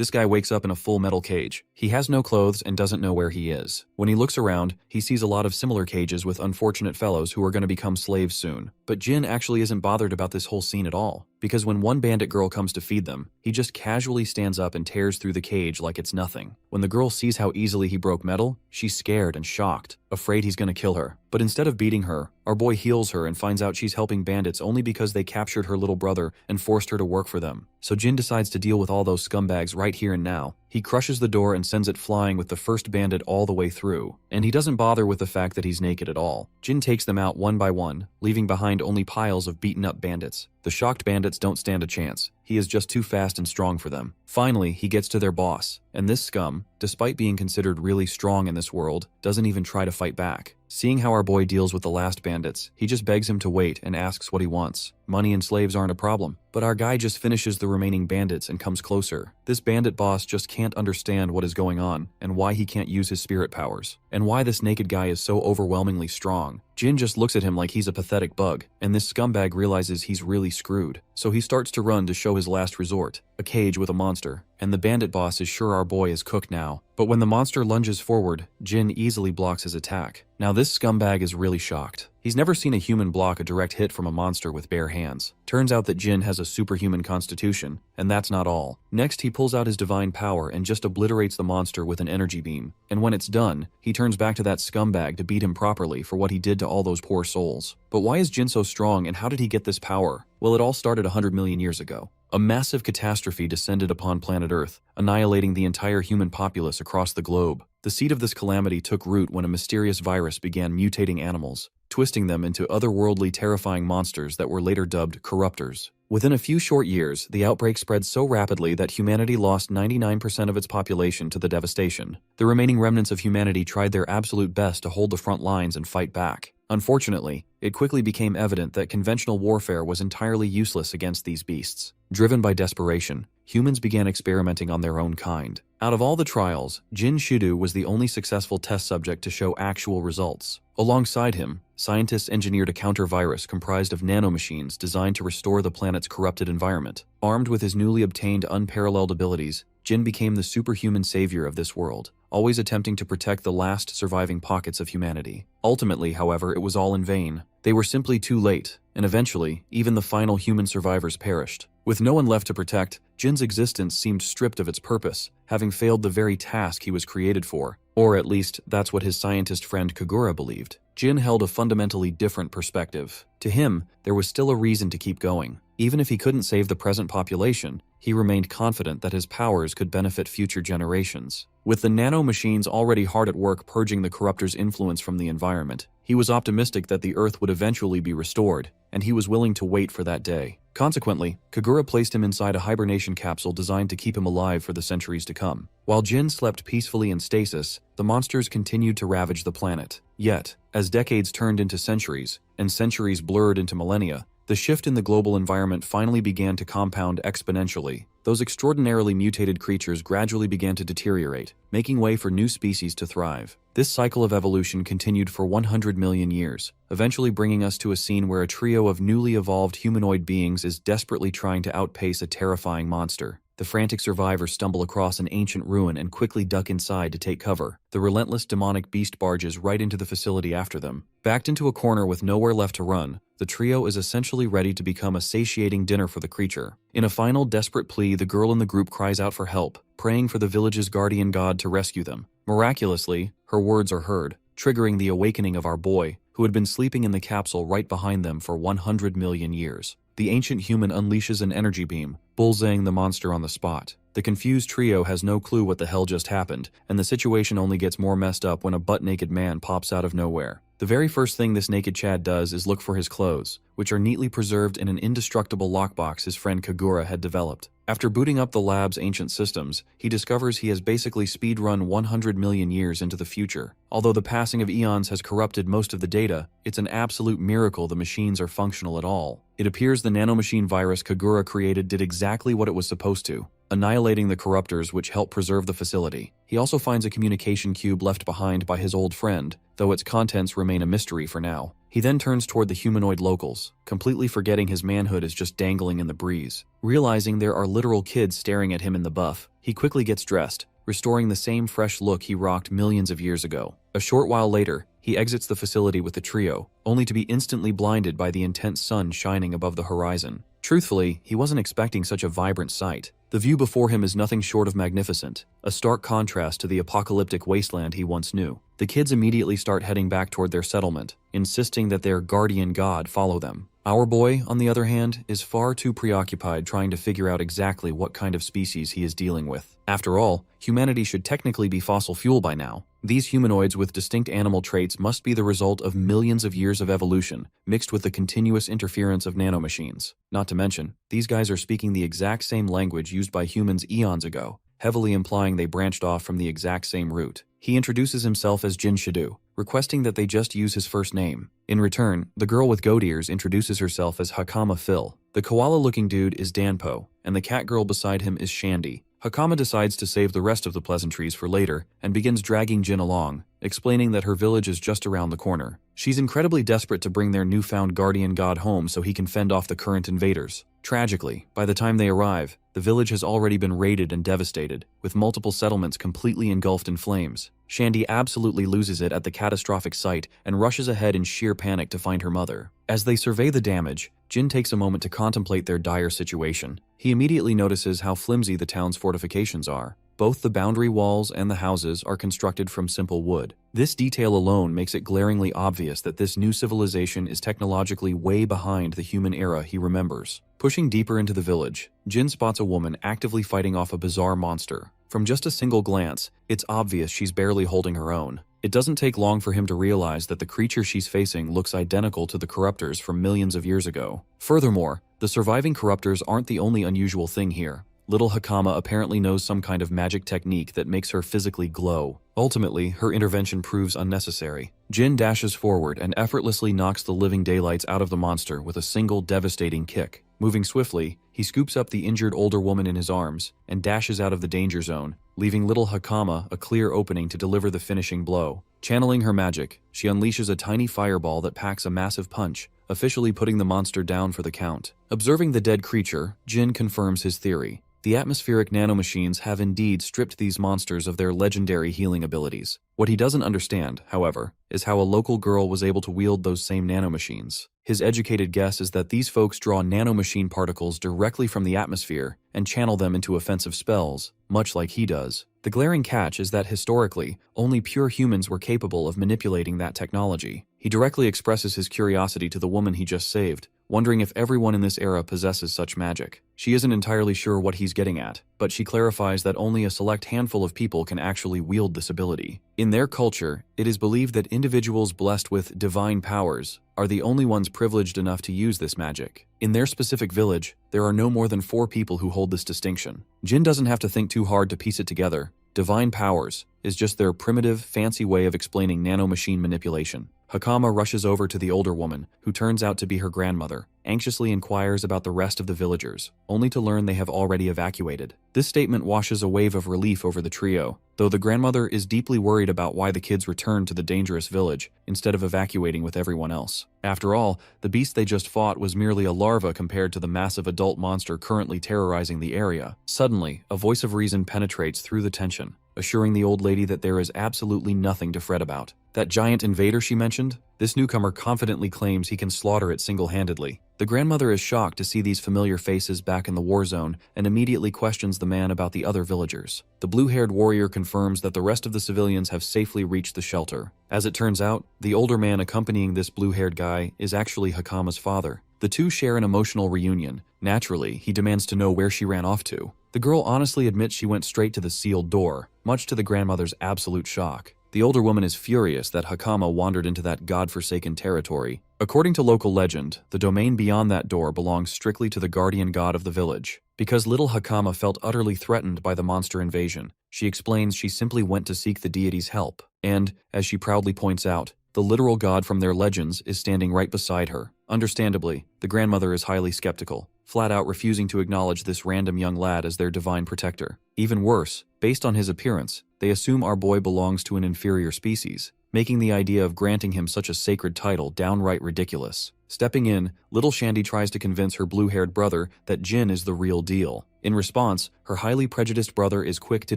This guy wakes up in a full metal cage. He has no clothes and doesn't know where he is. When he looks around, he sees a lot of similar cages with unfortunate fellows who are going to become slaves soon. But Jin actually isn't bothered about this whole scene at all, because when one bandit girl comes to feed them, he just casually stands up and tears through the cage like it's nothing. When the girl sees how easily he broke metal, she's scared and shocked, afraid he's going to kill her. But instead of beating her, our boy heals her and finds out she's helping bandits only because they captured her little brother and forced her to work for them. So Jin decides to deal with all those scumbags right here and now. He crushes the door and sends it flying with the first bandit all the way through. And he doesn't bother with the fact that he's naked at all. Jin takes them out one by one, leaving behind only piles of beaten up bandits. The shocked bandits don't stand a chance. He is just too fast and strong for them. Finally, he gets to their boss, and this scum, despite being considered really strong in this world, doesn't even try to fight back. Seeing how our boy deals with the last bandits, he just begs him to wait and asks what he wants. Money and slaves aren't a problem, but our guy just finishes the remaining bandits and comes closer. This bandit boss just can't understand what is going on and why he can't use his spirit powers, and why this naked guy is so overwhelmingly strong. Jin just looks at him like he's a pathetic bug, and this scumbag realizes he's really screwed. So he starts to run to show his last resort, a cage with a monster, and the bandit boss is sure our boy is cooked now. But when the monster lunges forward, Jin easily blocks his attack. Now this scumbag is really shocked. He's never seen a human block a direct hit from a monster with bare hands. Turns out that Jin has a superhuman constitution, and that's not all. Next, he pulls out his divine power and just obliterates the monster with an energy beam. And when it's done, he turns back to that scumbag to beat him properly for what he did to all those poor souls. But why is Jin so strong, and how did he get this power? Well, it all started 100 million years ago. A massive catastrophe descended upon planet Earth, annihilating the entire human populace across the globe. The seed of this calamity took root when a mysterious virus began mutating animals, twisting them into otherworldly terrifying monsters that were later dubbed corruptors. Within a few short years, the outbreak spread so rapidly that humanity lost 99% of its population to the devastation. The remaining remnants of humanity tried their absolute best to hold the front lines and fight back. Unfortunately, it quickly became evident that conventional warfare was entirely useless against these beasts. Driven by desperation, humans began experimenting on their own kind. Out of all the trials, Jin Shudu was the only successful test subject to show actual results. Alongside him, scientists engineered a counter-virus comprised of nanomachines designed to restore the planet's corrupted environment. Armed with his newly obtained unparalleled abilities, Jin became the superhuman savior of this world, always attempting to protect the last surviving pockets of humanity. Ultimately, however, it was all in vain. They were simply too late, and eventually, even the final human survivors perished. With no one left to protect, Jin's existence seemed stripped of its purpose, having failed the very task he was created for. Or at least, that's what his scientist friend Kagura believed. Jin held a fundamentally different perspective. To him, there was still a reason to keep going. Even if he couldn't save the present population, he remained confident that his powers could benefit future generations. With the nanomachines already hard at work purging the corruptor's influence from the environment, he was optimistic that the Earth would eventually be restored, and he was willing to wait for that day. Consequently, Kagura placed him inside a hibernation capsule designed to keep him alive for the centuries to come. While Jin slept peacefully in stasis, the monsters continued to ravage the planet. Yet, as decades turned into centuries, and centuries blurred into millennia, the shift in the global environment finally began to compound exponentially. Those extraordinarily mutated creatures gradually began to deteriorate, making way for new species to thrive. This cycle of evolution continued for 100 million years, eventually bringing us to a scene where a trio of newly evolved humanoid beings is desperately trying to outpace a terrifying monster. The frantic survivors stumble across an ancient ruin and quickly duck inside to take cover. The relentless demonic beast barges right into the facility after them. Backed into a corner with nowhere left to run, the trio is essentially ready to become a satiating dinner for the creature. In a final desperate plea, the girl in the group cries out for help, praying for the village's guardian god to rescue them. Miraculously, her words are heard, triggering the awakening of our boy, who had been sleeping in the capsule right behind them for 100 million years. The ancient human unleashes an energy beam, bullseying the monster on the spot. The confused trio has no clue what the hell just happened, and the situation only gets more messed up when a butt-naked man pops out of nowhere. The very first thing this naked Chad does is look for his clothes, which are neatly preserved in an indestructible lockbox his friend Kagura had developed. After booting up the lab's ancient systems, he discovers he has basically speedrun 100 million years into the future. Although the passing of eons has corrupted most of the data, it's an absolute miracle the machines are functional at all. It appears the nanomachine virus Kagura created did exactly what it was supposed to, annihilating the corruptors which helped preserve the facility. He also finds a communication cube left behind by his old friend, though its contents remain a mystery for now. He then turns toward the humanoid locals, completely forgetting his manhood is just dangling in the breeze. Realizing there are literal kids staring at him in the buff, He quickly gets dressed, restoring the same fresh look he rocked millions of years ago. A short while later, he exits the facility with the trio, only to be instantly blinded by the intense sun shining above the horizon. Truthfully, he wasn't expecting such a vibrant sight. The view before him is nothing short of magnificent, a stark contrast to the apocalyptic wasteland he once knew. The kids immediately start heading back toward their settlement, insisting that their guardian god follow them. Our boy, on the other hand, is far too preoccupied trying to figure out exactly what kind of species he is dealing with. After all, humanity should technically be fossil fuel by now. These humanoids with distinct animal traits must be the result of millions of years of evolution, mixed with the continuous interference of nanomachines. Not to mention, these guys are speaking the exact same language used by humans eons ago, heavily implying they branched off from the exact same root. He introduces himself as Jin Shadu, requesting that they just use his first name. In return, the girl with goat ears introduces herself as Hakama Phil. The koala-looking dude is Danpo, and the cat girl beside him is Shandy. Hakama decides to save the rest of the pleasantries for later and begins dragging Jin along, explaining that her village is just around the corner. She's incredibly desperate to bring their newfound guardian god home so he can fend off the current invaders. Tragically, by the time they arrive, the village has already been raided and devastated, with multiple settlements completely engulfed in flames. Shandy absolutely loses it at the catastrophic sight and rushes ahead in sheer panic to find her mother. As they survey the damage, Jin takes a moment to contemplate their dire situation. He immediately notices how flimsy the town's fortifications are. Both the boundary walls and the houses are constructed from simple wood. This detail alone makes it glaringly obvious that this new civilization is technologically way behind the human era he remembers. Pushing deeper into the village, Jin spots a woman actively fighting off a bizarre monster. From just a single glance, it's obvious she's barely holding her own. It doesn't take long for him to realize that the creature she's facing looks identical to the corruptors from millions of years ago. Furthermore, the surviving corruptors aren't the only unusual thing here. Little Hakama apparently knows some kind of magic technique that makes her physically glow. Ultimately, her intervention proves unnecessary. Jin dashes forward and effortlessly knocks the living daylights out of the monster with a single devastating kick. Moving swiftly, he scoops up the injured older woman in his arms and dashes out of the danger zone, leaving little Hakama a clear opening to deliver the finishing blow. Channeling her magic, she unleashes a tiny fireball that packs a massive punch, officially putting the monster down for the count. Observing the dead creature, Jin confirms his theory. The atmospheric nanomachines have indeed stripped these monsters of their legendary healing abilities. What he doesn't understand, however, is how a local girl was able to wield those same nanomachines. His educated guess is that these folks draw nanomachine particles directly from the atmosphere and channel them into offensive spells, much like he does. The glaring catch is that historically, only pure humans were capable of manipulating that technology. He directly expresses his curiosity to the woman he just saved, wondering if everyone in this era possesses such magic. She isn't entirely sure what he's getting at, but she clarifies that only a select handful of people can actually wield this ability. In their culture, it is believed that individuals blessed with divine powers are the only ones privileged enough to use this magic. In their specific village, there are no more than 4 people who hold this distinction. Jin doesn't have to think too hard to piece it together. Divine powers is just their primitive, fancy way of explaining nanomachine manipulation. Hakama rushes over to the older woman, who turns out to be her grandmother, anxiously inquires about the rest of the villagers, only to learn they have already evacuated. This statement washes a wave of relief over the trio, though the grandmother is deeply worried about why the kids returned to the dangerous village instead of evacuating with everyone else. After all, the beast they just fought was merely a larva compared to the massive adult monster currently terrorizing the area. Suddenly, a voice of reason penetrates through the tension, assuring the old lady that there is absolutely nothing to fret about. That giant invader she mentioned? This newcomer confidently claims he can slaughter it single-handedly. The grandmother is shocked to see these familiar faces back in the war zone and immediately questions the man about the other villagers. The blue-haired warrior confirms that the rest of the civilians have safely reached the shelter. As it turns out, the older man accompanying this blue-haired guy is actually Hakama's father. The two share an emotional reunion. Naturally, he demands to know where she ran off to. The girl honestly admits she went straight to the sealed door, much to the grandmother's absolute shock. The older woman is furious that Hakama wandered into that godforsaken territory. According to local legend, the domain beyond that door belongs strictly to the guardian god of the village. Because little Hakama felt utterly threatened by the monster invasion, she explains she simply went to seek the deity's help. And, as she proudly points out, the literal god from their legends is standing right beside her. Understandably, the grandmother is highly skeptical, flat out refusing to acknowledge this random young lad as their divine protector. Even worse, based on his appearance, they assume our boy belongs to an inferior species, making the idea of granting him such a sacred title downright ridiculous. Stepping in, little Shandy tries to convince her blue-haired brother that Jin is the real deal. In response, her highly prejudiced brother is quick to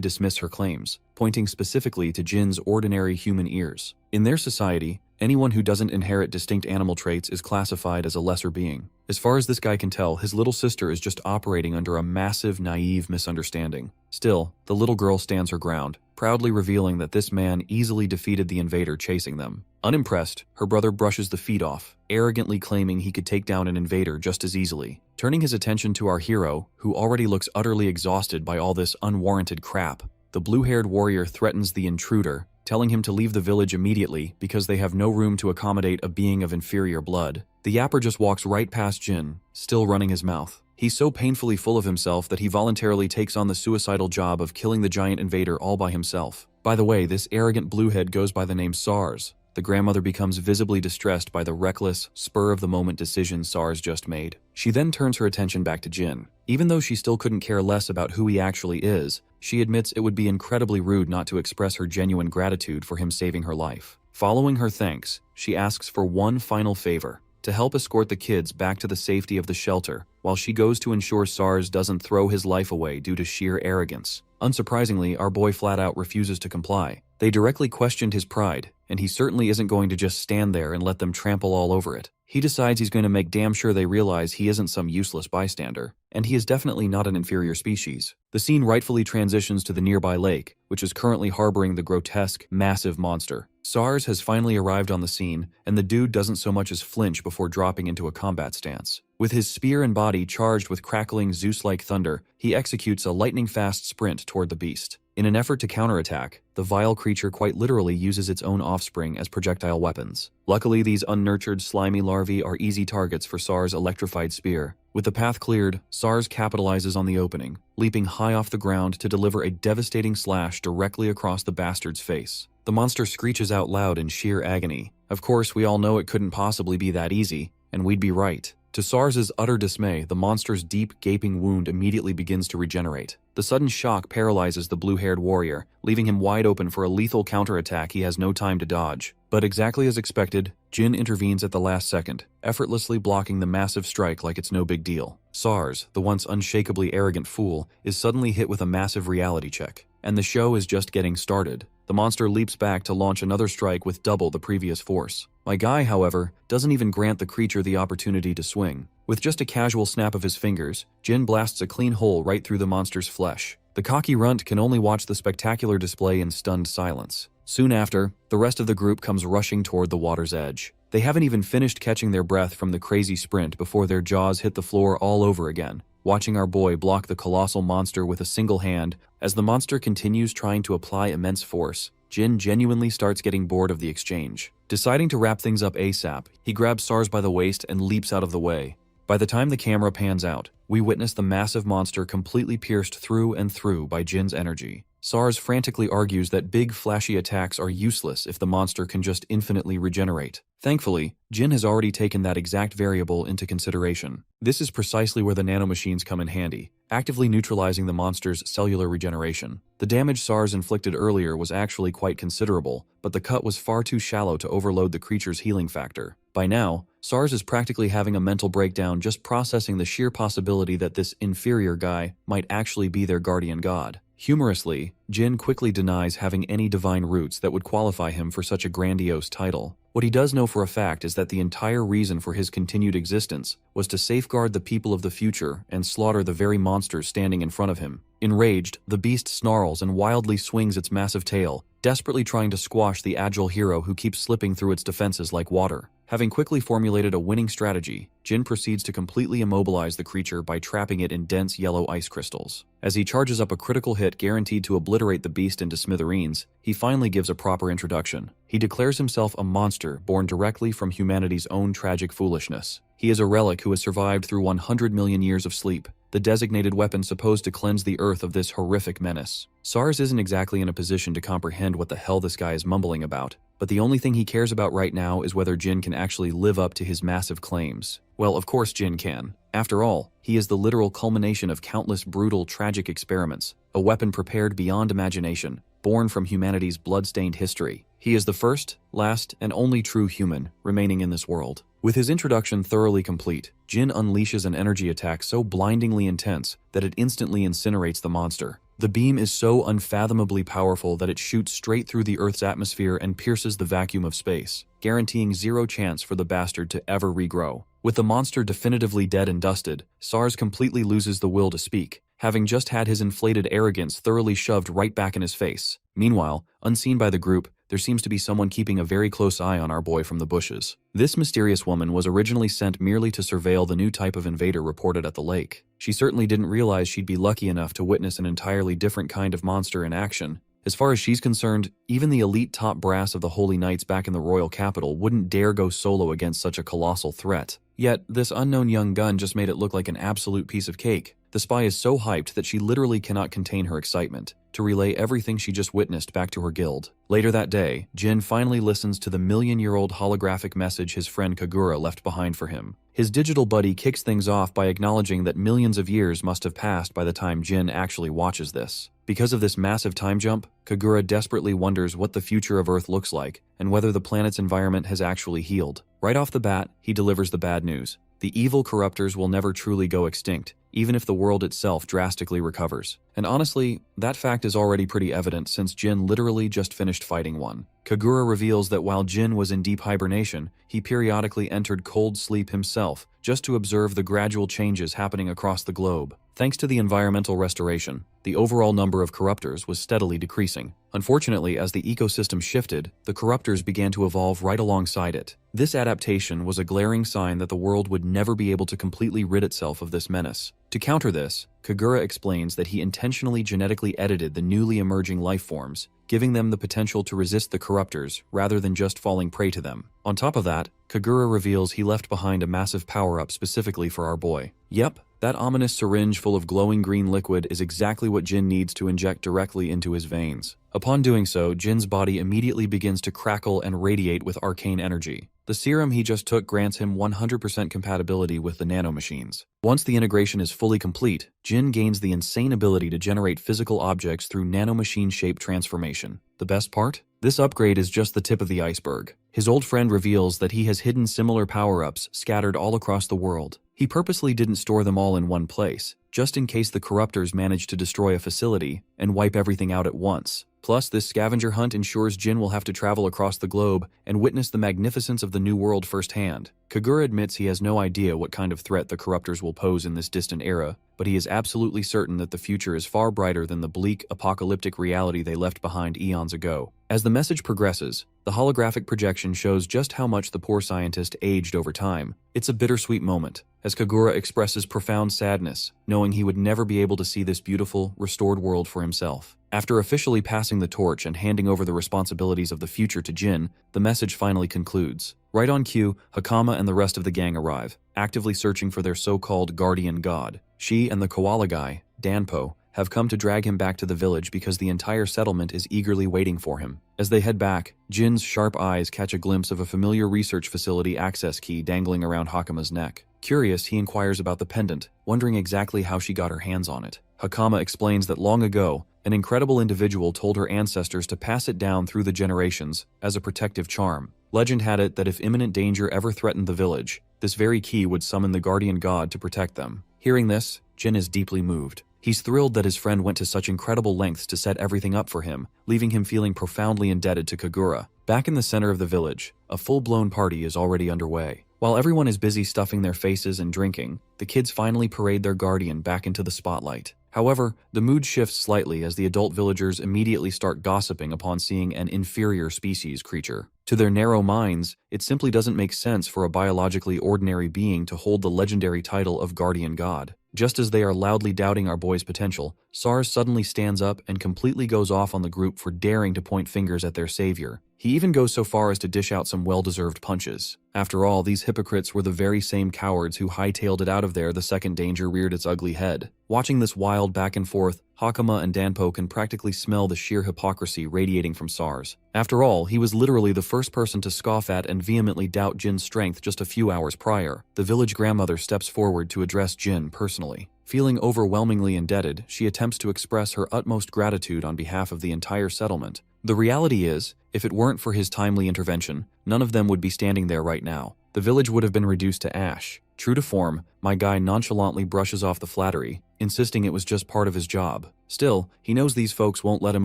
dismiss her claims, pointing specifically to Jin's ordinary human ears. In their society, anyone who doesn't inherit distinct animal traits is classified as a lesser being. As far as this guy can tell, his little sister is just operating under a massive, naive misunderstanding. Still, the little girl stands her ground, proudly revealing that this man easily defeated the invader chasing them. Unimpressed, her brother brushes the feet off, arrogantly claiming he could take down an invader just as easily. Turning his attention to our hero, who already looks utterly exhausted by all this unwarranted crap, the blue-haired warrior threatens the intruder, telling him to leave the village immediately because they have no room to accommodate a being of inferior blood. The yapper just walks right past Jin, still running his mouth. He's so painfully full of himself that he voluntarily takes on the suicidal job of killing the giant invader all by himself. By the way, this arrogant bluehead goes by the name SARS. The grandmother becomes visibly distressed by the reckless, spur-of-the-moment decision SARS just made. She then turns her attention back to Jin. Even though she still couldn't care less about who he actually is, she admits it would be incredibly rude not to express her genuine gratitude for him saving her life. Following her thanks, she asks for one final favor: to help escort the kids back to the safety of the shelter, while she goes to ensure SARS doesn't throw his life away due to sheer arrogance. Unsurprisingly, our boy flat out refuses to comply. They directly questioned his pride, and he certainly isn't going to just stand there and let them trample all over it. He decides he's going to make damn sure they realize he isn't some useless bystander, and he is definitely not an inferior species. The scene rightfully transitions to the nearby lake, which is currently harboring the grotesque, massive monster. SARS has finally arrived on the scene, and the dude doesn't so much as flinch before dropping into a combat stance. With his spear and body charged with crackling Zeus-like thunder, he executes a lightning-fast sprint toward the beast. In an effort to counterattack, the vile creature quite literally uses its own offspring as projectile weapons. Luckily, these unnurtured, slimy larvae are easy targets for SAR's electrified spear. With the path cleared, SARS capitalizes on the opening, leaping high off the ground to deliver a devastating slash directly across the bastard's face. The monster screeches out loud in sheer agony. Of course, we all know it couldn't possibly be that easy, and we'd be right. To SARS's utter dismay, the monster's deep, gaping wound immediately begins to regenerate. The sudden shock paralyzes the blue-haired warrior, leaving him wide open for a lethal counterattack he has no time to dodge. But exactly as expected, Jin intervenes at the last second, effortlessly blocking the massive strike like it's no big deal. SARS, the once unshakably arrogant fool, is suddenly hit with a massive reality check. And the show is just getting started. The monster leaps back to launch another strike with double the previous force. My guy, however, doesn't even grant the creature the opportunity to swing. With just a casual snap of his fingers, Jin blasts a clean hole right through the monster's flesh. The cocky runt can only watch the spectacular display in stunned silence. Soon after, the rest of the group comes rushing toward the water's edge. They haven't even finished catching their breath from the crazy sprint before their jaws hit the floor all over again, watching our boy block the colossal monster with a single hand. As the monster continues trying to apply immense force, Jin genuinely starts getting bored of the exchange. Deciding to wrap things up ASAP, he grabs SARS by the waist and leaps out of the way. By the time the camera pans out, we witness the massive monster completely pierced through and through by Jin's energy. SARS frantically argues that big, flashy attacks are useless if the monster can just infinitely regenerate. Thankfully, Jin has already taken that exact variable into consideration. This is precisely where the nanomachines come in handy, actively neutralizing the monster's cellular regeneration. The damage SARS inflicted earlier was actually quite considerable, but the cut was far too shallow to overload the creature's healing factor. By now, SARS is practically having a mental breakdown just processing the sheer possibility that this inferior guy might actually be their guardian god. Humorously, Jin quickly denies having any divine roots that would qualify him for such a grandiose title. What he does know for a fact is that the entire reason for his continued existence was to safeguard the people of the future and slaughter the very monsters standing in front of him. Enraged, the beast snarls and wildly swings its massive tail, desperately trying to squash the agile hero who keeps slipping through its defenses like water. Having quickly formulated a winning strategy, Jin proceeds to completely immobilize the creature by trapping it in dense yellow ice crystals. As he charges up a critical hit guaranteed to obliterate the beast into smithereens, he finally gives a proper introduction. He declares himself a monster born directly from humanity's own tragic foolishness. He is a relic who has survived through 100 million years of sleep, the designated weapon supposed to cleanse the earth of this horrific menace. SARS isn't exactly in a position to comprehend what the hell this guy is mumbling about, but the only thing he cares about right now is whether Jin can actually live up to his massive claims. Well, of course Jin can. After all, he is the literal culmination of countless brutal, tragic experiments, a weapon prepared beyond imagination, born from humanity's blood-stained history. He is the first, last, and only true human remaining in this world. With his introduction thoroughly complete, Jin unleashes an energy attack so blindingly intense that it instantly incinerates the monster. The beam is so unfathomably powerful that it shoots straight through the Earth's atmosphere and pierces the vacuum of space, guaranteeing zero chance for the bastard to ever regrow. With the monster definitively dead and dusted, SARS completely loses the will to speak, having just had his inflated arrogance thoroughly shoved right back in his face. Meanwhile, unseen by the group, there seems to be someone keeping a very close eye on our boy from the bushes. This mysterious woman was originally sent merely to surveil the new type of invader reported at the lake. She certainly didn't realize she'd be lucky enough to witness an entirely different kind of monster in action. As far as she's concerned, even the elite top brass of the Holy Knights back in the royal capital wouldn't dare go solo against such a colossal threat. Yet, this unknown young gun just made it look like an absolute piece of cake. The spy is so hyped that she literally cannot contain her excitement to relay everything she just witnessed back to her guild. Later that day, Jin finally listens to the million-year-old holographic message his friend Kagura left behind for him. His digital buddy kicks things off by acknowledging that millions of years must have passed by the time Jin actually watches this. Because of this massive time jump, Kagura desperately wonders what the future of Earth looks like and whether the planet's environment has actually healed. Right off the bat, he delivers the bad news. The evil corruptors will never truly go extinct, even if the world itself drastically recovers. And honestly, that fact is already pretty evident since Jin literally just finished fighting one. Kagura reveals that while Jin was in deep hibernation, he periodically entered cold sleep himself, just to observe the gradual changes happening across the globe. Thanks to the environmental restoration, the overall number of corruptors was steadily decreasing. Unfortunately, as the ecosystem shifted, the corruptors began to evolve right alongside it. This adaptation was a glaring sign that the world would never be able to completely rid itself of this menace. To counter this, Kagura explains that he intentionally genetically edited the newly emerging life forms, giving them the potential to resist the corruptors rather than just falling prey to them. On top of that, Kagura reveals he left behind a massive power-up specifically for our boy. Yep, that ominous syringe full of glowing green liquid is exactly what Jin needs to inject directly into his veins. Upon doing so, Jin's body immediately begins to crackle and radiate with arcane energy. The serum he just took grants him 100% compatibility with the nanomachines. Once the integration is fully complete, Jin gains the insane ability to generate physical objects through nanomachine shape transformation. The best part? This upgrade is just the tip of the iceberg. His old friend reveals that he has hidden similar power-ups scattered all across the world. He purposely didn't store them all in one place, just in case the corruptors manage to destroy a facility and wipe everything out at once. Plus, this scavenger hunt ensures Jin will have to travel across the globe and witness the magnificence of the new world firsthand. Kagura admits he has no idea what kind of threat the corruptors will pose in this distant era, but he is absolutely certain that the future is far brighter than the bleak, apocalyptic reality they left behind eons ago. As the message progresses, the holographic projection shows just how much the poor scientist aged over time. It's a bittersweet moment, as Kagura expresses profound sadness, knowing he would never be able to see this beautiful, restored world for himself. After officially passing the torch and handing over the responsibilities of the future to Jin, the message finally concludes. Right on cue, Hakama and the rest of the gang arrive, actively searching for their so-called guardian god. She and the koala guy, Danpo, have come to drag him back to the village because the entire settlement is eagerly waiting for him. As they head back, Jin's sharp eyes catch a glimpse of a familiar research facility access key dangling around Hakama's neck. Curious, he inquires about the pendant, wondering exactly how she got her hands on it. Hakama explains that long ago, an incredible individual told her ancestors to pass it down through the generations as a protective charm. Legend had it that if imminent danger ever threatened the village, this very key would summon the guardian god to protect them. Hearing this, Jin is deeply moved. He's thrilled that his friend went to such incredible lengths to set everything up for him, leaving him feeling profoundly indebted to Kagura. Back in the center of the village, a full-blown party is already underway. While everyone is busy stuffing their faces and drinking, the kids finally parade their guardian back into the spotlight. However, the mood shifts slightly as the adult villagers immediately start gossiping upon seeing an inferior species creature. To their narrow minds, it simply doesn't make sense for a biologically ordinary being to hold the legendary title of guardian god. Just as they are loudly doubting our boy's potential, SARS suddenly stands up and completely goes off on the group for daring to point fingers at their savior. He even goes so far as to dish out some well-deserved punches. After all, these hypocrites were the very same cowards who hightailed it out of there the second danger reared its ugly head. Watching this wild back and forth, Hakama and Danpo can practically smell the sheer hypocrisy radiating from SARS. After all, he was literally the first person to scoff at and vehemently doubt Jin's strength just a few hours prior. The village grandmother steps forward to address Jin personally. Feeling overwhelmingly indebted, she attempts to express her utmost gratitude on behalf of the entire settlement. The reality is, If it weren't for his timely intervention, none of them would be standing there right now. The village would have been reduced to ash. True to form, my guy nonchalantly brushes off the flattery, insisting it was just part of his job. Still, he knows these folks won't let him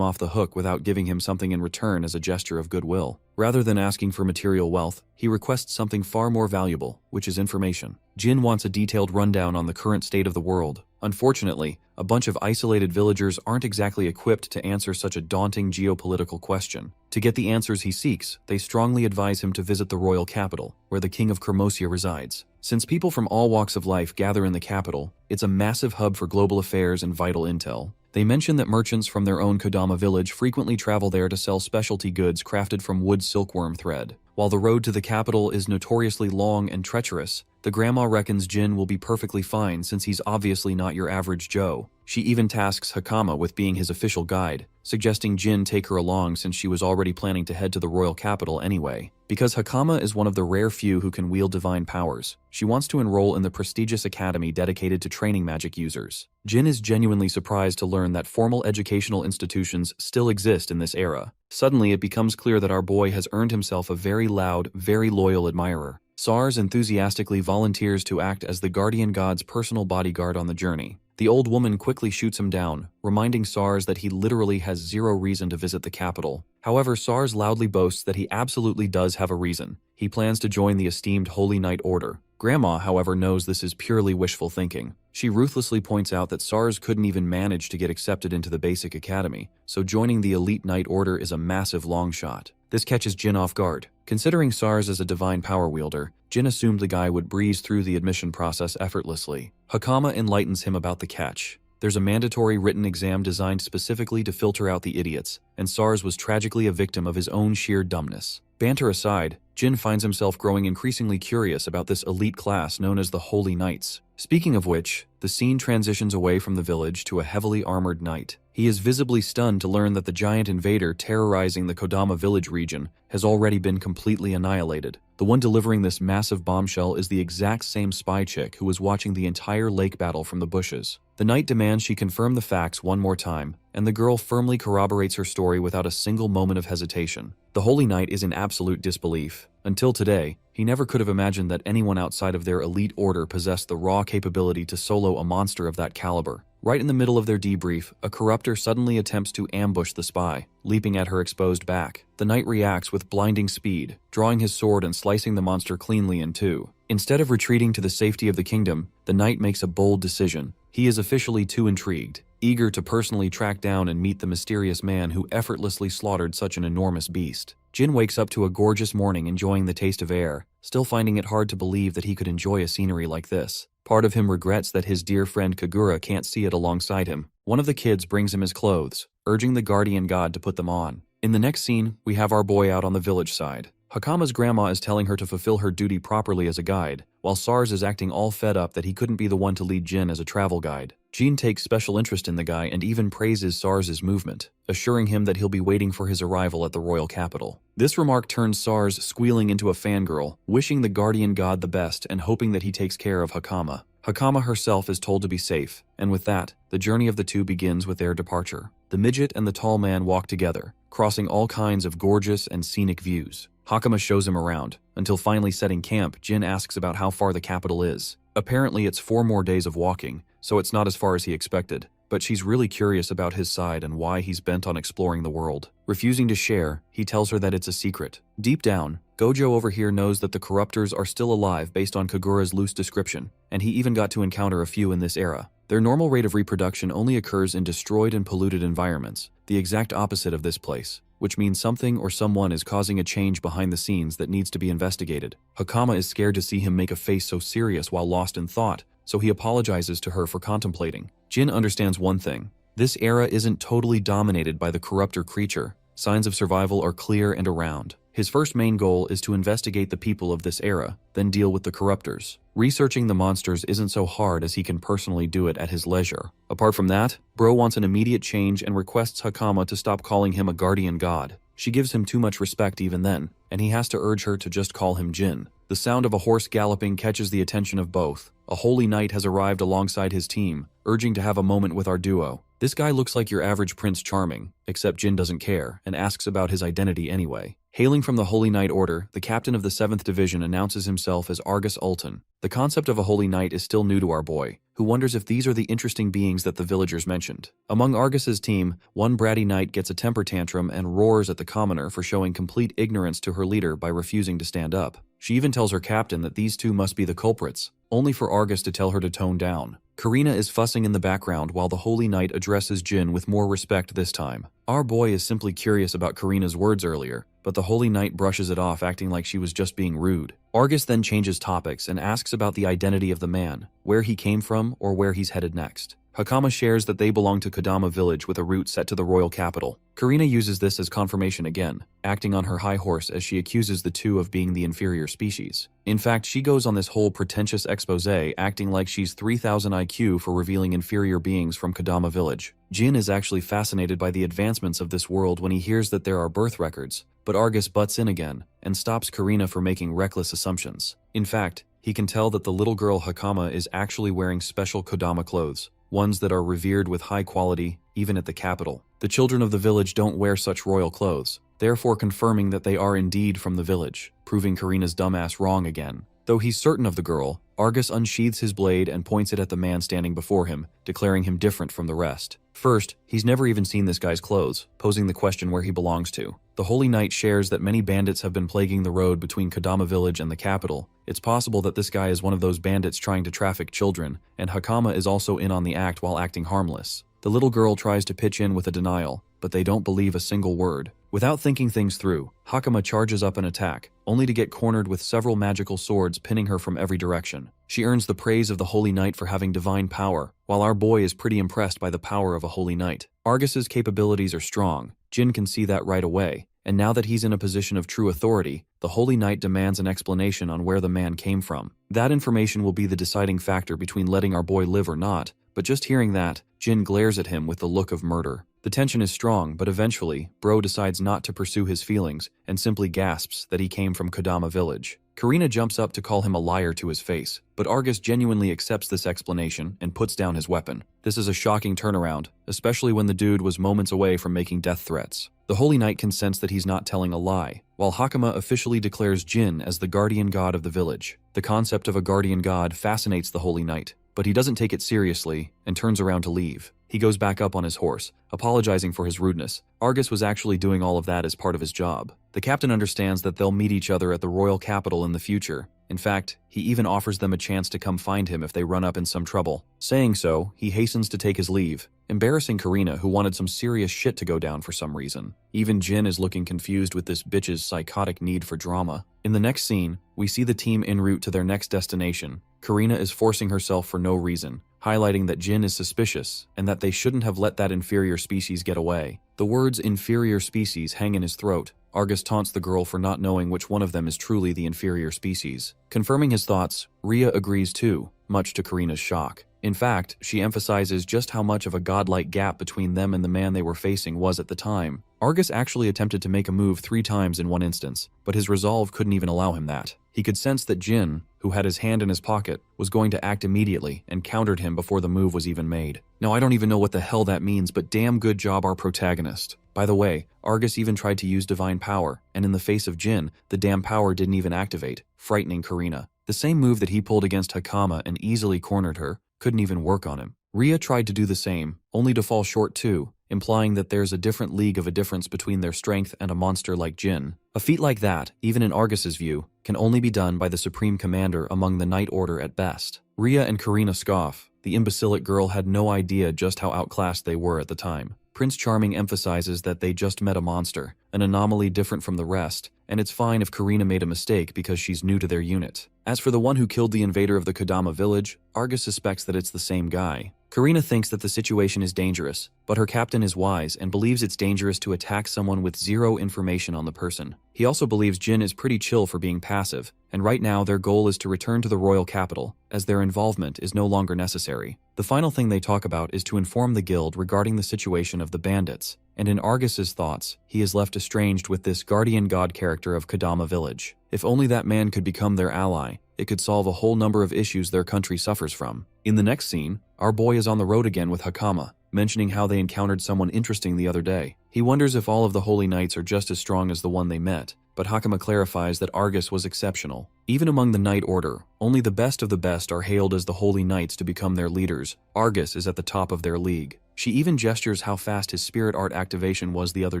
off the hook without giving him something in return as a gesture of goodwill. Rather than asking for material wealth, he requests something far more valuable, which is information. Jin wants a detailed rundown on the current state of the world. Unfortunately, a bunch of isolated villagers aren't exactly equipped to answer such a daunting geopolitical question. To get the answers he seeks, they strongly advise him to visit the royal capital, where the king of Koshia resides. Since people from all walks of life gather in the capital, it's a massive hub for global affairs and vital intel. They mention that merchants from their own Kodama village frequently travel there to sell specialty goods crafted from wood silkworm thread. While the road to the capital is notoriously long and treacherous, the grandma reckons Jin will be perfectly fine since he's obviously not your average Joe. She even tasks Hakama with being his official guide, suggesting Jin take her along since she was already planning to head to the royal capital anyway. Because Hakama is one of the rare few who can wield divine powers, she wants to enroll in the prestigious academy dedicated to training magic users. Jin is genuinely surprised to learn that formal educational institutions still exist in this era. Suddenly, it becomes clear that our boy has earned himself a very loud, very loyal admirer. Sars enthusiastically volunteers to act as the guardian god's personal bodyguard on the journey. The old woman quickly shoots him down, reminding Sars that he literally has zero reason to visit the capital. However, Sars loudly boasts that he absolutely does have a reason. He plans to join the esteemed Holy Knight Order. Grandma, however, knows this is purely wishful thinking. She ruthlessly points out that Sars couldn't even manage to get accepted into the basic academy, so joining the elite Knight Order is a massive long shot. This catches Jin off guard. Considering Sars as a divine power wielder, Jin assumed the guy would breeze through the admission process effortlessly. Hakama enlightens him about the catch. There's a mandatory written exam designed specifically to filter out the idiots, and Sars was tragically a victim of his own sheer dumbness. Banter aside, Jin finds himself growing increasingly curious about this elite class known as the Holy Knights. Speaking of which, the scene transitions away from the village to a heavily armored knight. He is visibly stunned to learn that the giant invader terrorizing the Kodama village region has already been completely annihilated. The one delivering this massive bombshell is the exact same spy chick who was watching the entire lake battle from the bushes. The knight demands she confirm the facts one more time, and the girl firmly corroborates her story without a single moment of hesitation. The Holy Knight is in absolute disbelief. Until today, he never could have imagined that anyone outside of their elite order possessed the raw capability to solo a monster of that caliber. Right in the middle of their debrief, a corruptor suddenly attempts to ambush the spy, leaping at her exposed back. The knight reacts with blinding speed, drawing his sword and slicing the monster cleanly in two. Instead of retreating to the safety of the kingdom, the knight makes a bold decision. He is officially too intrigued, eager to personally track down and meet the mysterious man who effortlessly slaughtered such an enormous beast. Jin wakes up to a gorgeous morning enjoying the taste of air, still finding it hard to believe that he could enjoy a scenery like this. Part of him regrets that his dear friend Kagura can't see it alongside him. One of the kids brings him his clothes, urging the guardian god to put them on. In the next scene, we have our boy out on the village side. Hakama's grandma is telling her to fulfill her duty properly as a guide, while Sars is acting all fed up that he couldn't be the one to lead Jin as a travel guide. Jin takes special interest in the guy and even praises Sars' movement, assuring him that he'll be waiting for his arrival at the royal capital. This remark turns Sars squealing into a fangirl, wishing the guardian god the best and hoping that he takes care of Hakama. Hakama herself is told to be safe, and with that, the journey of the two begins with their departure. The midget and the tall man walk together, crossing all kinds of gorgeous and scenic views. Hakama shows him around, until finally setting camp, Jin asks about how far the capital is. Apparently it's 4 more days of walking, so it's not as far as he expected, but she's really curious about his side and why he's bent on exploring the world. Refusing to share, he tells her that it's a secret. Deep down, Gojo over here knows that the corruptors are still alive based on Kagura's loose description, and he even got to encounter a few in this era. Their normal rate of reproduction only occurs in destroyed and polluted environments, the exact opposite of this place, which means something or someone is causing a change behind the scenes that needs to be investigated. Hakama is scared to see him make a face so serious while lost in thought, so he apologizes to her for contemplating. Jin understands one thing. This era isn't totally dominated by the corruptor creature. Signs of survival are clear and around. His first main goal is to investigate the people of this era, then deal with the corruptors. Researching the monsters isn't so hard as he can personally do it at his leisure. Apart from that, Bro wants an immediate change and requests Hakama to stop calling him a guardian god. She gives him too much respect even then, and he has to urge her to just call him Jin. The sound of a horse galloping catches the attention of both. A holy knight has arrived alongside his team, urging to have a moment with our duo. This guy looks like your average Prince Charming, except Jin doesn't care and asks about his identity anyway. Hailing from the Holy Knight Order, the captain of the 7th Division announces himself as Argus Ulton. The concept of a Holy Knight is still new to our boy, who wonders if these are the interesting beings that the villagers mentioned. Among Argus's team, one bratty knight gets a temper tantrum and roars at the commoner for showing complete ignorance to her leader by refusing to stand up. She even tells her captain that these two must be the culprits, only for Argus to tell her to tone down. Karina is fussing in the background while the Holy Knight addresses Jin with more respect this time. Our boy is simply curious about Karina's words earlier, but the Holy Knight brushes it off, acting like she was just being rude. Argus then changes topics and asks about the identity of the man, where he came from, or where he's headed next. Hakama shares that they belong to Kodama village with a route set to the royal capital. Karina uses this as confirmation again, acting on her high horse as she accuses the two of being the inferior species. In fact, she goes on this whole pretentious exposé, acting like she's 3000 IQ for revealing inferior beings from Kodama village. Jin is actually fascinated by the advancements of this world when he hears that there are birth records, but Argus butts in again and stops Karina for making reckless assumptions. In fact, he can tell that the little girl Hakama is actually wearing special Kodama clothes, ones that are revered with high quality, even at the capital. The children of the village don't wear such royal clothes, therefore confirming that they are indeed from the village, proving Karina's dumbass wrong again. Though he's certain of the girl, Argus unsheathes his blade and points it at the man standing before him, declaring him different from the rest. First, he's never even seen this guy's clothes, posing the question where he belongs to. The Holy Knight shares that many bandits have been plaguing the road between Kodama village and the capital. It's possible that this guy is one of those bandits trying to traffic children, and Hakama is also in on the act while acting harmless. The little girl tries to pitch in with a denial, but they don't believe a single word. Without thinking things through, Hakama charges up an attack, only to get cornered with several magical swords pinning her from every direction. She earns the praise of the Holy Knight for having divine power, while our boy is pretty impressed by the power of a Holy Knight. Argus's capabilities are strong, Jin can see that right away, and now that he's in a position of true authority, the Holy Knight demands an explanation on where the man came from. That information will be the deciding factor between letting our boy live or not, but just hearing that, Jin glares at him with the look of murder. The tension is strong, but eventually, Bro decides not to pursue his feelings and simply gasps that he came from Kodama village. Karina jumps up to call him a liar to his face, but Argus genuinely accepts this explanation and puts down his weapon. This is a shocking turnaround, especially when the dude was moments away from making death threats. The Holy Knight can sense that he's not telling a lie, while Hakama officially declares Jin as the guardian god of the village. The concept of a guardian god fascinates the Holy Knight, but he doesn't take it seriously and turns around to leave. He goes back up on his horse, apologizing for his rudeness. Argus was actually doing all of that as part of his job. The captain understands that they'll meet each other at the royal capital in the future. In fact, he even offers them a chance to come find him if they run up in some trouble. Saying so, he hastens to take his leave, embarrassing Karina, who wanted some serious shit to go down for some reason. Even Jin is looking confused with this bitch's psychotic need for drama. In the next scene, we see the team en route to their next destination. Karina is forcing herself for no reason, highlighting that Jin is suspicious and that they shouldn't have let that inferior species get away. The words inferior species hang in his throat. Argus taunts the girl for not knowing which one of them is truly the inferior species. Confirming his thoughts, Rhea agrees too, much to Karina's shock. In fact, she emphasizes just how much of a godlike gap between them and the man they were facing was at the time. Argus actually attempted to make a move 3 times in one instance, but his resolve couldn't even allow him that. He could sense that Jin, who had his hand in his pocket, was going to act immediately and countered him before the move was even made. Now I don't even know what the hell that means, but damn good job our protagonist. By the way, Argus even tried to use divine power, and in the face of Jin, the damn power didn't even activate, frightening Karina. The same move that he pulled against Hakama and easily cornered her couldn't even work on him. Rhea tried to do the same, only to fall short too, implying that there's a different league of a difference between their strength and a monster like Jin. A feat like that, even in Argus's view, can only be done by the supreme commander among the Knight Order at best. Rhea and Karina scoff. The imbecilic girl had no idea just how outclassed they were at the time. Prince Charming emphasizes that they just met a monster, an anomaly different from the rest, and it's fine if Karina made a mistake because she's new to their unit. As for the one who killed the invader of the Kodama village, Argus suspects that it's the same guy. Karina thinks that the situation is dangerous, but her captain is wise and believes it's dangerous to attack someone with zero information on the person. He also believes Jin is pretty chill for being passive, and right now their goal is to return to the royal capital, as their involvement is no longer necessary. The final thing they talk about is to inform the guild regarding the situation of the bandits, and in Argus's thoughts, he is left estranged with this guardian god character of Kodama village. If only that man could become their ally, it could solve a whole number of issues their country suffers from. In the next scene, our boy is on the road again with Hakama. mentioning how they encountered someone interesting the other day. He wonders if all of the holy knights are just as strong as the one they met, but Hakama clarifies that Argus was exceptional. Even among the Knight Order, only the best of the best are hailed as the holy knights to become their leaders. Argus is at the top of their league. She even gestures how fast his spirit art activation was the other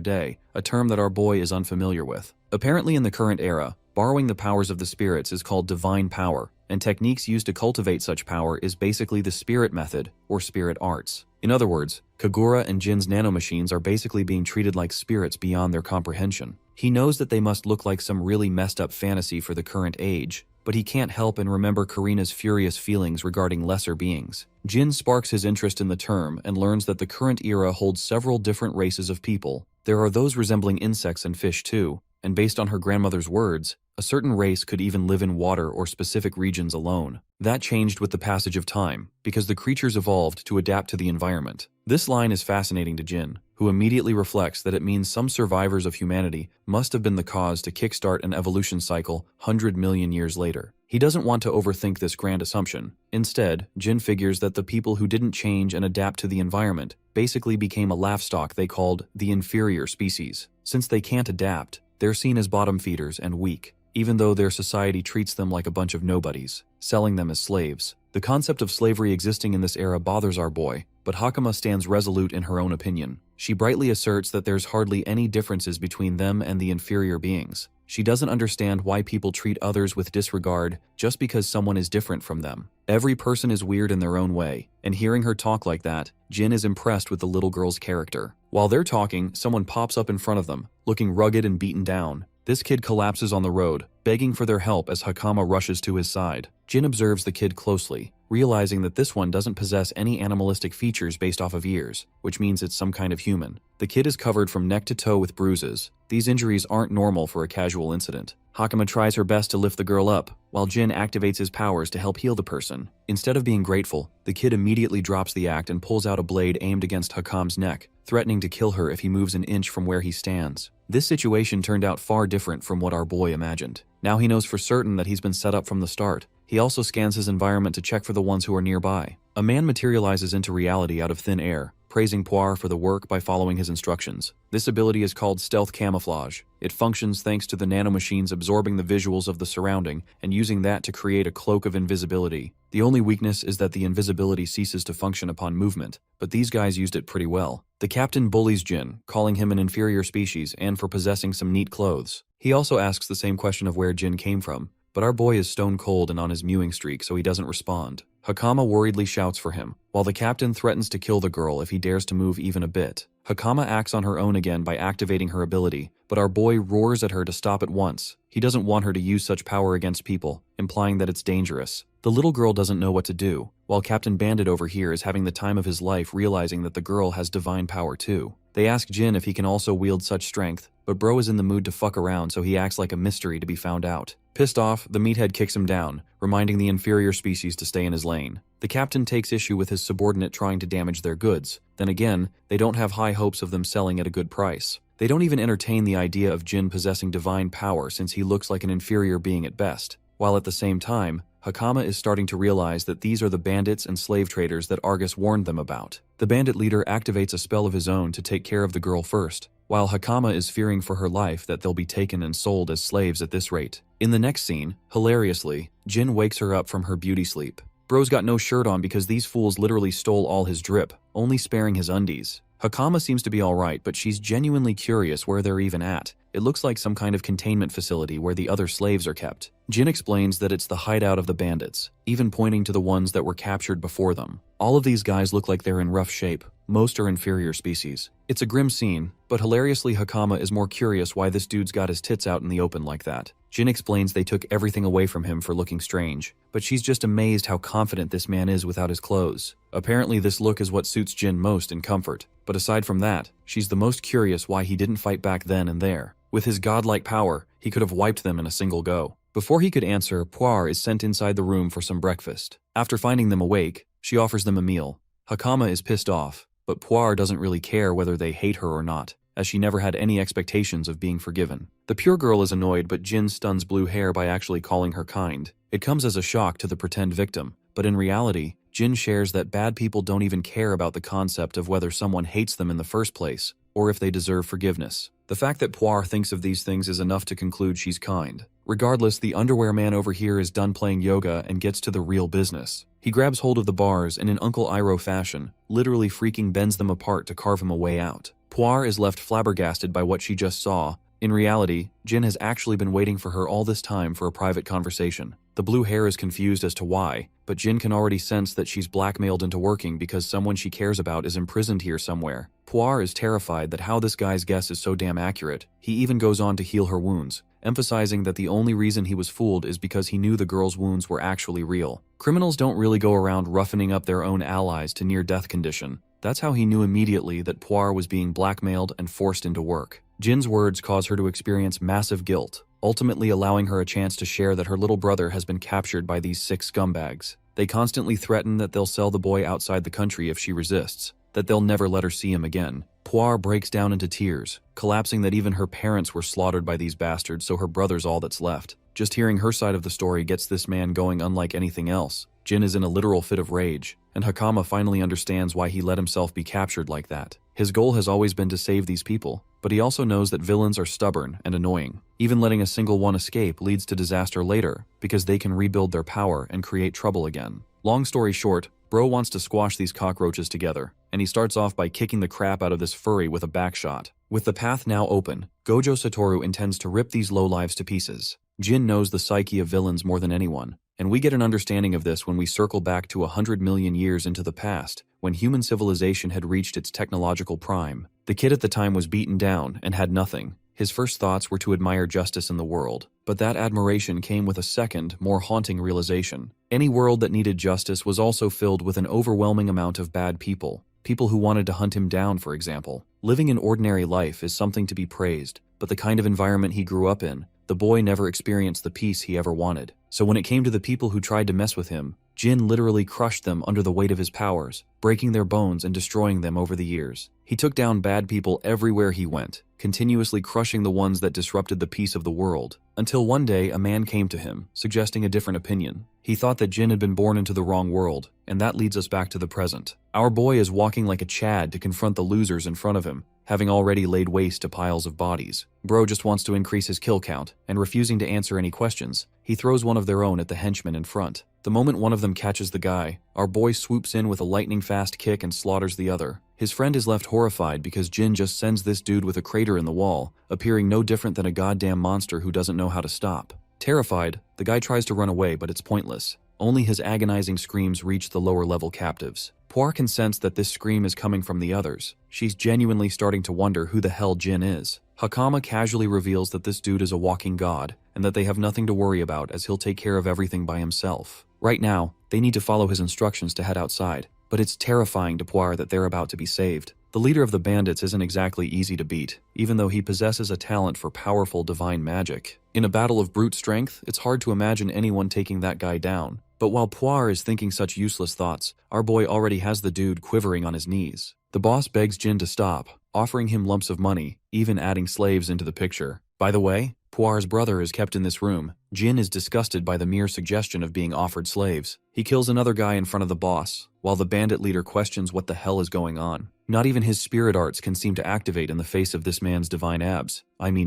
day, a term that our boy is unfamiliar with. Apparently in the current era, borrowing the powers of the spirits is called divine power, and techniques used to cultivate such power is basically the spirit method, or spirit arts. In other words, Kagura and Jin's nanomachines are basically being treated like spirits beyond their comprehension. He knows that they must look like some really messed up fantasy for the current age, but he can't help and remember Karina's furious feelings regarding lesser beings. Jin sparks his interest in the term and learns that the current era holds several different races of people. There are those resembling insects and fish too, and based on her grandmother's words, a certain race could even live in water or specific regions alone. That changed with the passage of time, because the creatures evolved to adapt to the environment. This line is fascinating to Jin, who immediately reflects that it means some survivors of humanity must have been the cause to kickstart an evolution cycle 100 million years later. He doesn't want to overthink this grand assumption. Instead, Jin figures that the people who didn't change and adapt to the environment basically became a laughstock they called the inferior species. Since they can't adapt, they're seen as bottom feeders and weak, even though their society treats them like a bunch of nobodies, selling them as slaves. The concept of slavery existing in this era bothers our boy, but Hakama stands resolute in her own opinion. She brightly asserts that there's hardly any differences between them and the inferior beings. She doesn't understand why people treat others with disregard just because someone is different from them. Every person is weird in their own way, and hearing her talk like that, Jin is impressed with the little girl's character. While they're talking, someone pops up in front of them, looking rugged and beaten down. This kid collapses on the road, begging for their help as Hakama rushes to his side. Jin observes the kid closely, realizing that this one doesn't possess any animalistic features based off of ears, which means it's some kind of human. The kid is covered from neck to toe with bruises. These injuries aren't normal for a casual incident. Hakama tries her best to lift the girl up, while Jin activates his powers to help heal the person. Instead of being grateful, the kid immediately drops the act and pulls out a blade aimed against Hakam's neck, threatening to kill her if he moves an inch from where he stands. This situation turned out far different from what our boy imagined. Now he knows for certain that he's been set up from the start. He also scans his environment to check for the ones who are nearby. A man materializes into reality out of thin air, praising Poir for the work by following his instructions. This ability is called stealth camouflage. It functions thanks to the nanomachines absorbing the visuals of the surrounding and using that to create a cloak of invisibility. The only weakness is that the invisibility ceases to function upon movement, but these guys used it pretty well. The captain bullies Jin, calling him an inferior species and for possessing some neat clothes. He also asks the same question of where Jin came from, but our boy is stone cold and on his mewing streak, so he doesn't respond. Hakama worriedly shouts for him, while the captain threatens to kill the girl if he dares to move even a bit. Hakama acts on her own again by activating her ability, but our boy roars at her to stop at once. He doesn't want her to use such power against people, implying that it's dangerous. The little girl doesn't know what to do, while Captain Bandit over here is having the time of his life realizing that the girl has divine power too. They ask Jin if he can also wield such strength, but bro is in the mood to fuck around, so he acts like a mystery to be found out. Pissed off, the meathead kicks him down, reminding the inferior species to stay in his lane. The captain takes issue with his subordinate trying to damage their goods. Then again, they don't have high hopes of them selling at a good price. They don't even entertain the idea of Jin possessing divine power since he looks like an inferior being at best. While at the same time, Hakama is starting to realize that these are the bandits and slave traders that Argus warned them about. The bandit leader activates a spell of his own to take care of the girl first, while Hakama is fearing for her life that they'll be taken and sold as slaves at this rate. In the next scene, hilariously, Jin wakes her up from her beauty sleep. Bro's got no shirt on because these fools literally stole all his drip, only sparing his undies. Hakama seems to be alright, but she's genuinely curious where they're even at. It looks like some kind of containment facility where the other slaves are kept. Jin explains that it's the hideout of the bandits, even pointing to the ones that were captured before them. All of these guys look like they're in rough shape. Most are inferior species. It's a grim scene, but hilariously Hakama is more curious why this dude's got his tits out in the open like that. Jin explains they took everything away from him for looking strange, but she's just amazed how confident this man is without his clothes. Apparently this look is what suits Jin most in comfort, but aside from that, she's the most curious why he didn't fight back then and there. With his godlike power, he could have wiped them in a single go. Before he could answer, Poir is sent inside the room for some breakfast. After finding them awake, she offers them a meal. Hakama is pissed off, but Poir doesn't really care whether they hate her or not, as she never had any expectations of being forgiven. The pure girl is annoyed, but Jin stuns blue hair by actually calling her kind. It comes as a shock to the pretend victim, but in reality, Jin shares that bad people don't even care about the concept of whether someone hates them in the first place, or if they deserve forgiveness. The fact that Poir thinks of these things is enough to conclude she's kind. Regardless, the underwear man over here is done playing yoga and gets to the real business. He grabs hold of the bars and in Uncle Iroh fashion, literally freaking bends them apart to carve him a way out. Poir is left flabbergasted by what she just saw. In reality, Jin has actually been waiting for her all this time for a private conversation. The blue hair is confused as to why, but Jin can already sense that she's blackmailed into working because someone she cares about is imprisoned here somewhere. Poir is terrified that how this guy's guess is so damn accurate. He even goes on to heal her wounds, emphasizing that the only reason he was fooled is because he knew the girl's wounds were actually real. Criminals don't really go around roughening up their own allies to near-death condition. That's how he knew immediately that Poir was being blackmailed and forced into work. Jin's words cause her to experience massive guilt, ultimately allowing her a chance to share that her little brother has been captured by these 6 scumbags. They constantly threaten that they'll sell the boy outside the country if she resists, that they'll never let her see him again. Poir breaks down into tears, collapsing that even her parents were slaughtered by these bastards, so her brother's all that's left. Just hearing her side of the story gets this man going unlike anything else. Jin is in a literal fit of rage, and Hakama finally understands why he let himself be captured like that. His goal has always been to save these people, but he also knows that villains are stubborn and annoying. Even letting a single one escape leads to disaster later, because they can rebuild their power and create trouble again. Long story short, Bro wants to squash these cockroaches together, and he starts off by kicking the crap out of this furry with a backshot. With the path now open, Gojo Satoru intends to rip these lowlives to pieces. Jin knows the psyche of villains more than anyone, and we get an understanding of this when we circle back to 100 million years into the past, when human civilization had reached its technological prime. The kid at the time was beaten down and had nothing. His first thoughts were to admire justice in the world, but that admiration came with a second, more haunting realization. Any world that needed justice was also filled with an overwhelming amount of bad people. People who wanted to hunt him down, for example. Living an ordinary life is something to be praised, but the kind of environment he grew up in, the boy never experienced the peace he ever wanted. So when it came to the people who tried to mess with him, Jin literally crushed them under the weight of his powers, breaking their bones and destroying them over the years. He took down bad people everywhere he went, continuously crushing the ones that disrupted the peace of the world, until one day a man came to him, suggesting a different opinion. He thought that Jin had been born into the wrong world, and that leads us back to the present. Our boy is walking like a Chad to confront the losers in front of him, having already laid waste to piles of bodies. Bro just wants to increase his kill count, and refusing to answer any questions, he throws one of their own at the henchman in front. The moment one of them catches the guy, our boy swoops in with a lightning-fast kick and slaughters the other. His friend is left horrified because Jin just sends this dude with a crater in the wall, appearing no different than a goddamn monster who doesn't know how to stop. Terrified, the guy tries to run away, but it's pointless. Only his agonizing screams reach the lower-level captives. Poir can sense that this scream is coming from the others. She's genuinely starting to wonder who the hell Jin is. Hakama casually reveals that this dude is a walking god, and that they have nothing to worry about as he'll take care of everything by himself. Right now, they need to follow his instructions to head outside, but it's terrifying to Poir that they're about to be saved. The leader of the bandits isn't exactly easy to beat, even though he possesses a talent for powerful divine magic. In a battle of brute strength, it's hard to imagine anyone taking that guy down. But while Poir is thinking such useless thoughts, our boy already has the dude quivering on his knees. The boss begs Jin to stop, offering him lumps of money, even adding slaves into the picture. By the way, Poir's brother is kept in this room. Jin is disgusted by the mere suggestion of being offered slaves. He kills another guy in front of the boss, while the bandit leader questions what the hell is going on. Not even his spirit arts can seem to activate in the face of this man's divine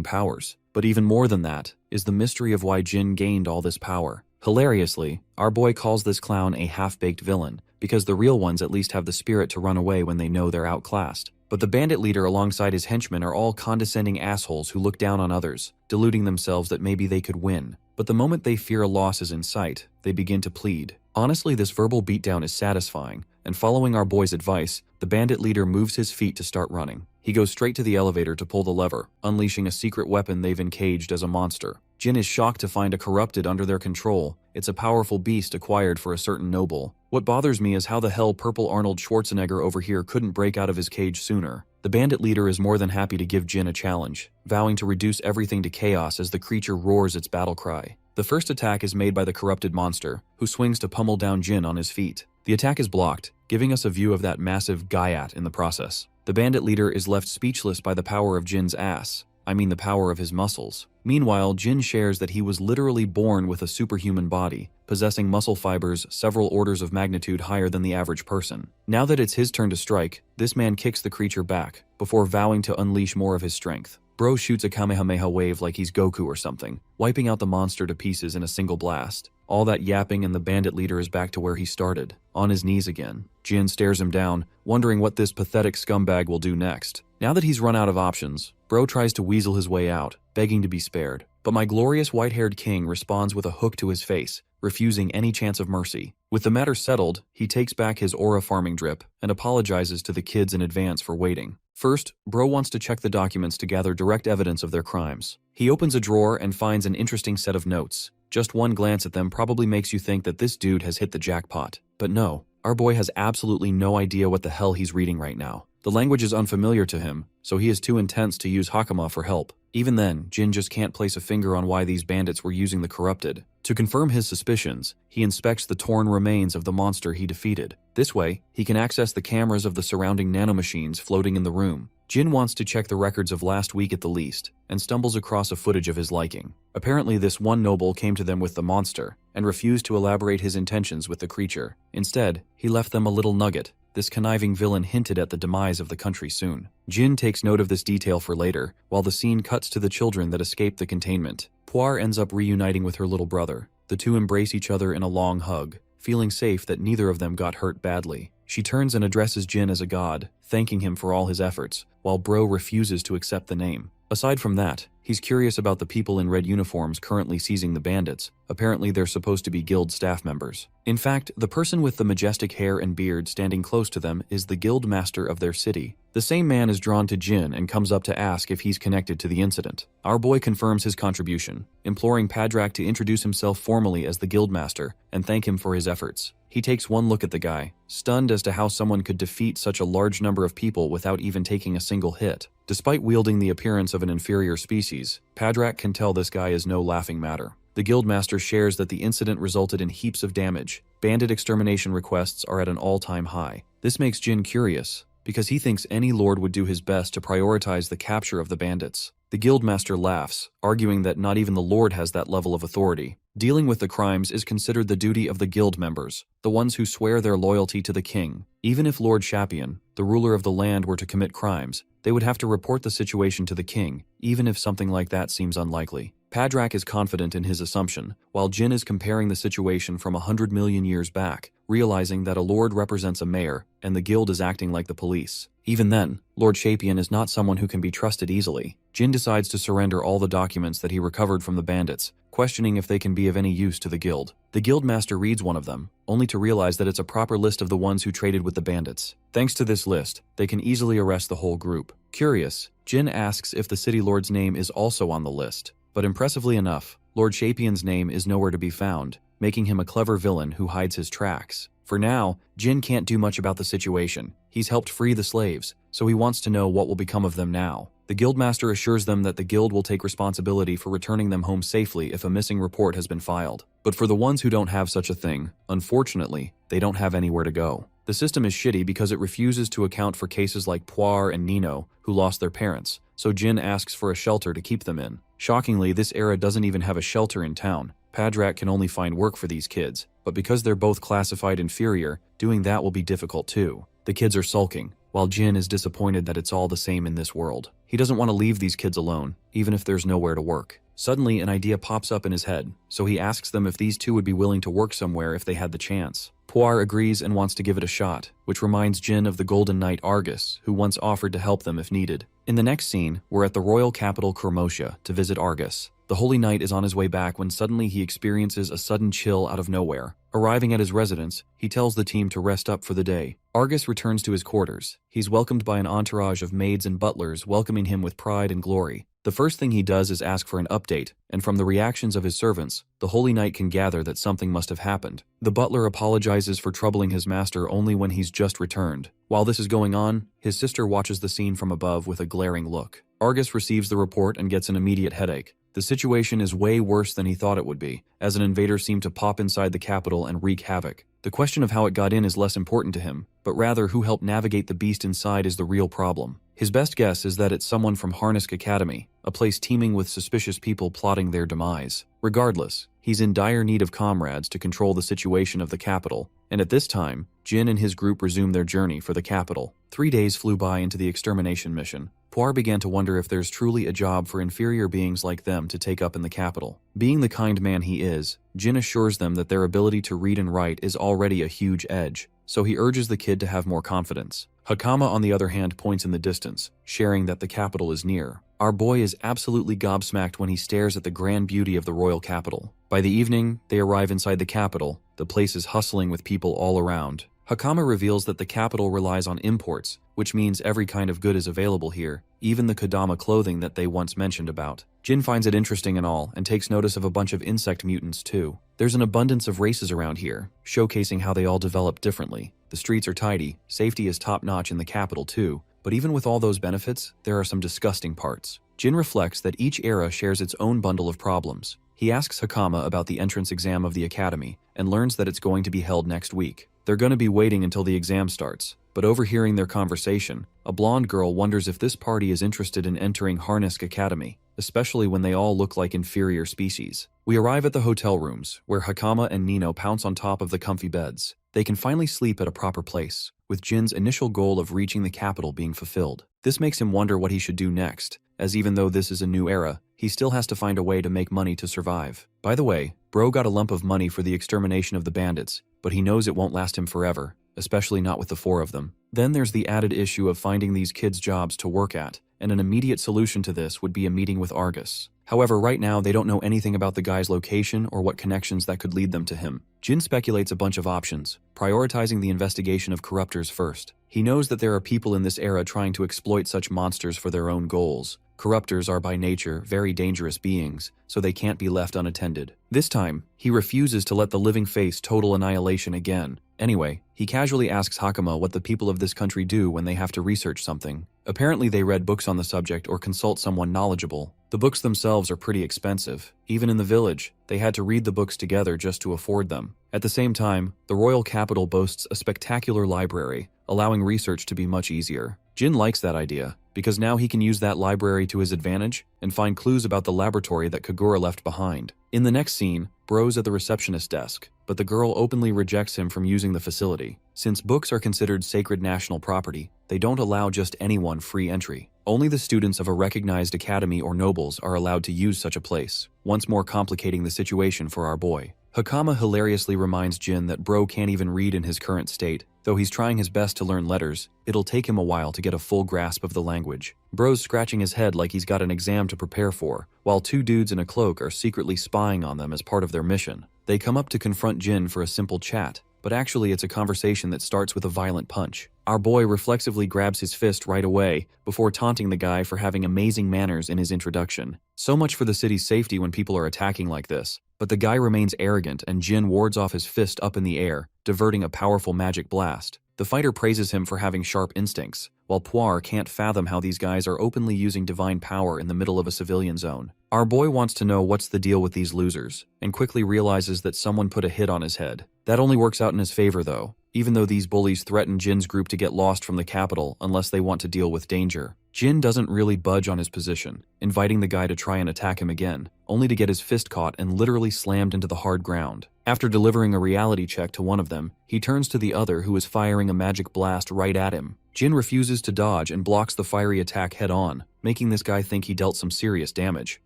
powers. But even more than that, is the mystery of why Jin gained all this power. Hilariously, our boy calls this clown a half-baked villain, because the real ones at least have the spirit to run away when they know they're outclassed. But the bandit leader alongside his henchmen are all condescending assholes who look down on others, deluding themselves that maybe they could win. But the moment they fear a loss is in sight, they begin to plead. Honestly, this verbal beatdown is satisfying, and following our boy's advice, the bandit leader moves his feet to start running. He goes straight to the elevator to pull the lever, unleashing a secret weapon they've encaged as a monster. Jin is shocked to find a corrupted under their control. It's a powerful beast acquired for a certain noble. What bothers me is how the hell purple Arnold Schwarzenegger over here couldn't break out of his cage sooner. The bandit leader is more than happy to give Jin a challenge, vowing to reduce everything to chaos as the creature roars its battle cry. The first attack is made by the corrupted monster, who swings to pummel down Jin on his feet. The attack is blocked, giving us a view of that massive Gaiat in the process. The bandit leader is left speechless by the power of Jin's the power of his muscles. Meanwhile, Jin shares that he was literally born with a superhuman body, possessing muscle fibers several orders of magnitude higher than the average person. Now that it's his turn to strike, this man kicks the creature back, before vowing to unleash more of his strength. Bro shoots a Kamehameha wave like he's Goku or something, wiping out the monster to pieces in a single blast. All that yapping and the bandit leader is back to where he started, on his knees again. Jin stares him down, wondering what this pathetic scumbag will do next. Now that he's run out of options, Bro tries to weasel his way out, begging to be spared. But my glorious white-haired king responds with a hook to his face, refusing any chance of mercy. With the matter settled, he takes back his aura farming drip and apologizes to the kids in advance for waiting. First, Bro wants to check the documents to gather direct evidence of their crimes. He opens a drawer and finds an interesting set of notes. Just one glance at them probably makes you think that this dude has hit the jackpot. But no, our boy has absolutely no idea what the hell he's reading right now. The language is unfamiliar to him, so he is too intense to use Hakama for help. Even then, Jin just can't place a finger on why these bandits were using the corrupted. To confirm his suspicions, he inspects the torn remains of the monster he defeated. This way, he can access the cameras of the surrounding nanomachines floating in the room. Jin wants to check the records of last week at the least, and stumbles across a footage of his liking. Apparently this one noble came to them with the monster, and refused to elaborate his intentions with the creature. Instead, he left them a little nugget. This conniving villain hinted at the demise of the country soon. Jin takes note of this detail for later, while the scene cuts to the children that escape the containment. Poire ends up reuniting with her little brother. The two embrace each other in a long hug, feeling safe that neither of them got hurt badly. She turns and addresses Jin as a god, thanking him for all his efforts, while Bro refuses to accept the name. Aside from that, he's curious about the people in red uniforms currently seizing the bandits. Apparently they're supposed to be guild staff members. In fact, the person with the majestic hair and beard standing close to them is the guild master of their city. The same man is drawn to Jin and comes up to ask if he's connected to the incident. Our boy confirms his contribution, imploring Padrak to introduce himself formally as the guild master and thank him for his efforts. He takes one look at the guy, stunned as to how someone could defeat such a large number of people without even taking a single hit. Despite wielding the appearance of an inferior species, Padrak can tell this guy is no laughing matter. The guildmaster shares that the incident resulted in heaps of damage. Bandit extermination requests are at an all-time high. This makes Jin curious, because he thinks any lord would do his best to prioritize the capture of the bandits. The guildmaster laughs, arguing that not even the lord has that level of authority. Dealing with the crimes is considered the duty of the guild members, the ones who swear their loyalty to the king. Even if Lord Shapian, the ruler of the land, were to commit crimes, they would have to report the situation to the king, even if something like that seems unlikely. Padrak is confident in his assumption, while Jin is comparing the situation from 100 million years back, realizing that a lord represents a mayor, and the guild is acting like the police. Even then, Lord Shapian is not someone who can be trusted easily. Jin decides to surrender all the documents that he recovered from the bandits, questioning if they can be of any use to the guild. The guildmaster reads one of them, only to realize that it's a proper list of the ones who traded with the bandits. Thanks to this list, they can easily arrest the whole group. Curious, Jin asks if the city lord's name is also on the list. But impressively enough, Lord Shapian's name is nowhere to be found, making him a clever villain who hides his tracks. For now, Jin can't do much about the situation. He's helped free the slaves, so he wants to know what will become of them now. The guildmaster assures them that the guild will take responsibility for returning them home safely if a missing report has been filed. But for the ones who don't have such a thing, unfortunately, they don't have anywhere to go. The system is shitty because it refuses to account for cases like Poire and Nino, who lost their parents, so Jin asks for a shelter to keep them in. Shockingly, this era doesn't even have a shelter in town. Padrak can only find work for these kids, but because they're both classified inferior, doing that will be difficult too. The kids are sulking, while Jin is disappointed that it's all the same in this world. He doesn't want to leave these kids alone, even if there's nowhere to work. Suddenly, an idea pops up in his head, so he asks them if these two would be willing to work somewhere if they had the chance. Poire agrees and wants to give it a shot, which reminds Jin of the Golden Knight Argus, who once offered to help them if needed. In the next scene, we're at the royal capital Koshia to visit Argus. The Holy Knight is on his way back when suddenly he experiences a sudden chill out of nowhere. Arriving at his residence, he tells the team to rest up for the day. Argus returns to his quarters. He's welcomed by an entourage of maids and butlers welcoming him with pride and glory. The first thing he does is ask for an update, and from the reactions of his servants, the Holy Knight can gather that something must have happened. The butler apologizes for troubling his master only when he's just returned. While this is going on, his sister watches the scene from above with a glaring look. Argus receives the report and gets an immediate headache. The situation is way worse than he thought it would be, as an invader seemed to pop inside the capital and wreak havoc. The question of how it got in is less important to him, but rather who helped navigate the beast inside is the real problem. His best guess is that it's someone from Harnisk Academy, a place teeming with suspicious people plotting their demise. Regardless, he's in dire need of comrades to control the situation of the capital, and at this time, Jin and his group resume their journey for the capital. 3 days flew by into the extermination mission. Poir began to wonder if there's truly a job for inferior beings like them to take up in the capital. Being the kind man he is, Jin assures them that their ability to read and write is already a huge edge, so he urges the kid to have more confidence. Hakama, on the other hand, points in the distance, sharing that the capital is near. Our boy is absolutely gobsmacked when he stares at the grand beauty of the royal capital. By the evening, they arrive inside the capital. The place is hustling with people all around. Hakama reveals that the capital relies on imports, which means every kind of good is available here, even the Kodama clothing that they once mentioned about. Jin finds it interesting and all, and takes notice of a bunch of insect mutants too. There's an abundance of races around here, showcasing how they all develop differently. The streets are tidy, safety is top-notch in the capital too, but even with all those benefits, there are some disgusting parts. Jin reflects that each era shares its own bundle of problems. He asks Hakama about the entrance exam of the academy, and learns that it's going to be held next week. They're going to be waiting until the exam starts, but overhearing their conversation, a blonde girl wonders if this party is interested in entering Harnisk Academy, especially when they all look like inferior species. We arrive at the hotel rooms, where Hakama and Nino pounce on top of the comfy beds. They can finally sleep at a proper place, with Jin's initial goal of reaching the capital being fulfilled. This makes him wonder what he should do next, as even though this is a new era, he still has to find a way to make money to survive. By the way, Bro got a lump of money for the extermination of the bandits, but he knows it won't last him forever, especially not with the 4 of them. Then there's the added issue of finding these kids jobs to work at, and an immediate solution to this would be a meeting with Argus. However, right now they don't know anything about the guy's location or what connections that could lead them to him. Jin speculates a bunch of options, prioritizing the investigation of corruptors first. He knows that there are people in this era trying to exploit such monsters for their own goals. Corruptors are by nature very dangerous beings, so they can't be left unattended. This time, he refuses to let the living face total annihilation again. Anyway, he casually asks Hakama what the people of this country do when they have to research something. Apparently they read books on the subject or consult someone knowledgeable. The books themselves are pretty expensive. Even in the village, they had to read the books together just to afford them. At the same time, the royal capital boasts a spectacular library, allowing research to be much easier. Jin likes that idea, because now he can use that library to his advantage and find clues about the laboratory that Kagura left behind. In the next scene, Bro's at the receptionist desk, but the girl openly rejects him from using the facility. Since books are considered sacred national property, they don't allow just anyone free entry. Only the students of a recognized academy or nobles are allowed to use such a place, once more complicating the situation for our boy. Hakama hilariously reminds Jin that Bro can't even read in his current state. Though he's trying his best to learn letters, it'll take him a while to get a full grasp of the language. Bro's scratching his head like he's got an exam to prepare for, while 2 dudes in a cloak are secretly spying on them as part of their mission. They come up to confront Jin for a simple chat, but actually it's a conversation that starts with a violent punch. Our boy reflexively grabs his fist right away, before taunting the guy for having amazing manners in his introduction. So much for the city's safety when people are attacking like this. But the guy remains arrogant and Jin wards off his fist up in the air, diverting a powerful magic blast. The fighter praises him for having sharp instincts, while Poir can't fathom how these guys are openly using divine power in the middle of a civilian zone. Our boy wants to know what's the deal with these losers, and quickly realizes that someone put a hit on his head. That only works out in his favor though, even though these bullies threaten Jin's group to get lost from the capital unless they want to deal with danger. Jin doesn't really budge on his position, inviting the guy to try and attack him again, only to get his fist caught and literally slammed into the hard ground. After delivering a reality check to one of them, he turns to the other who is firing a magic blast right at him. Jin refuses to dodge and blocks the fiery attack head-on, making this guy think he dealt some serious damage.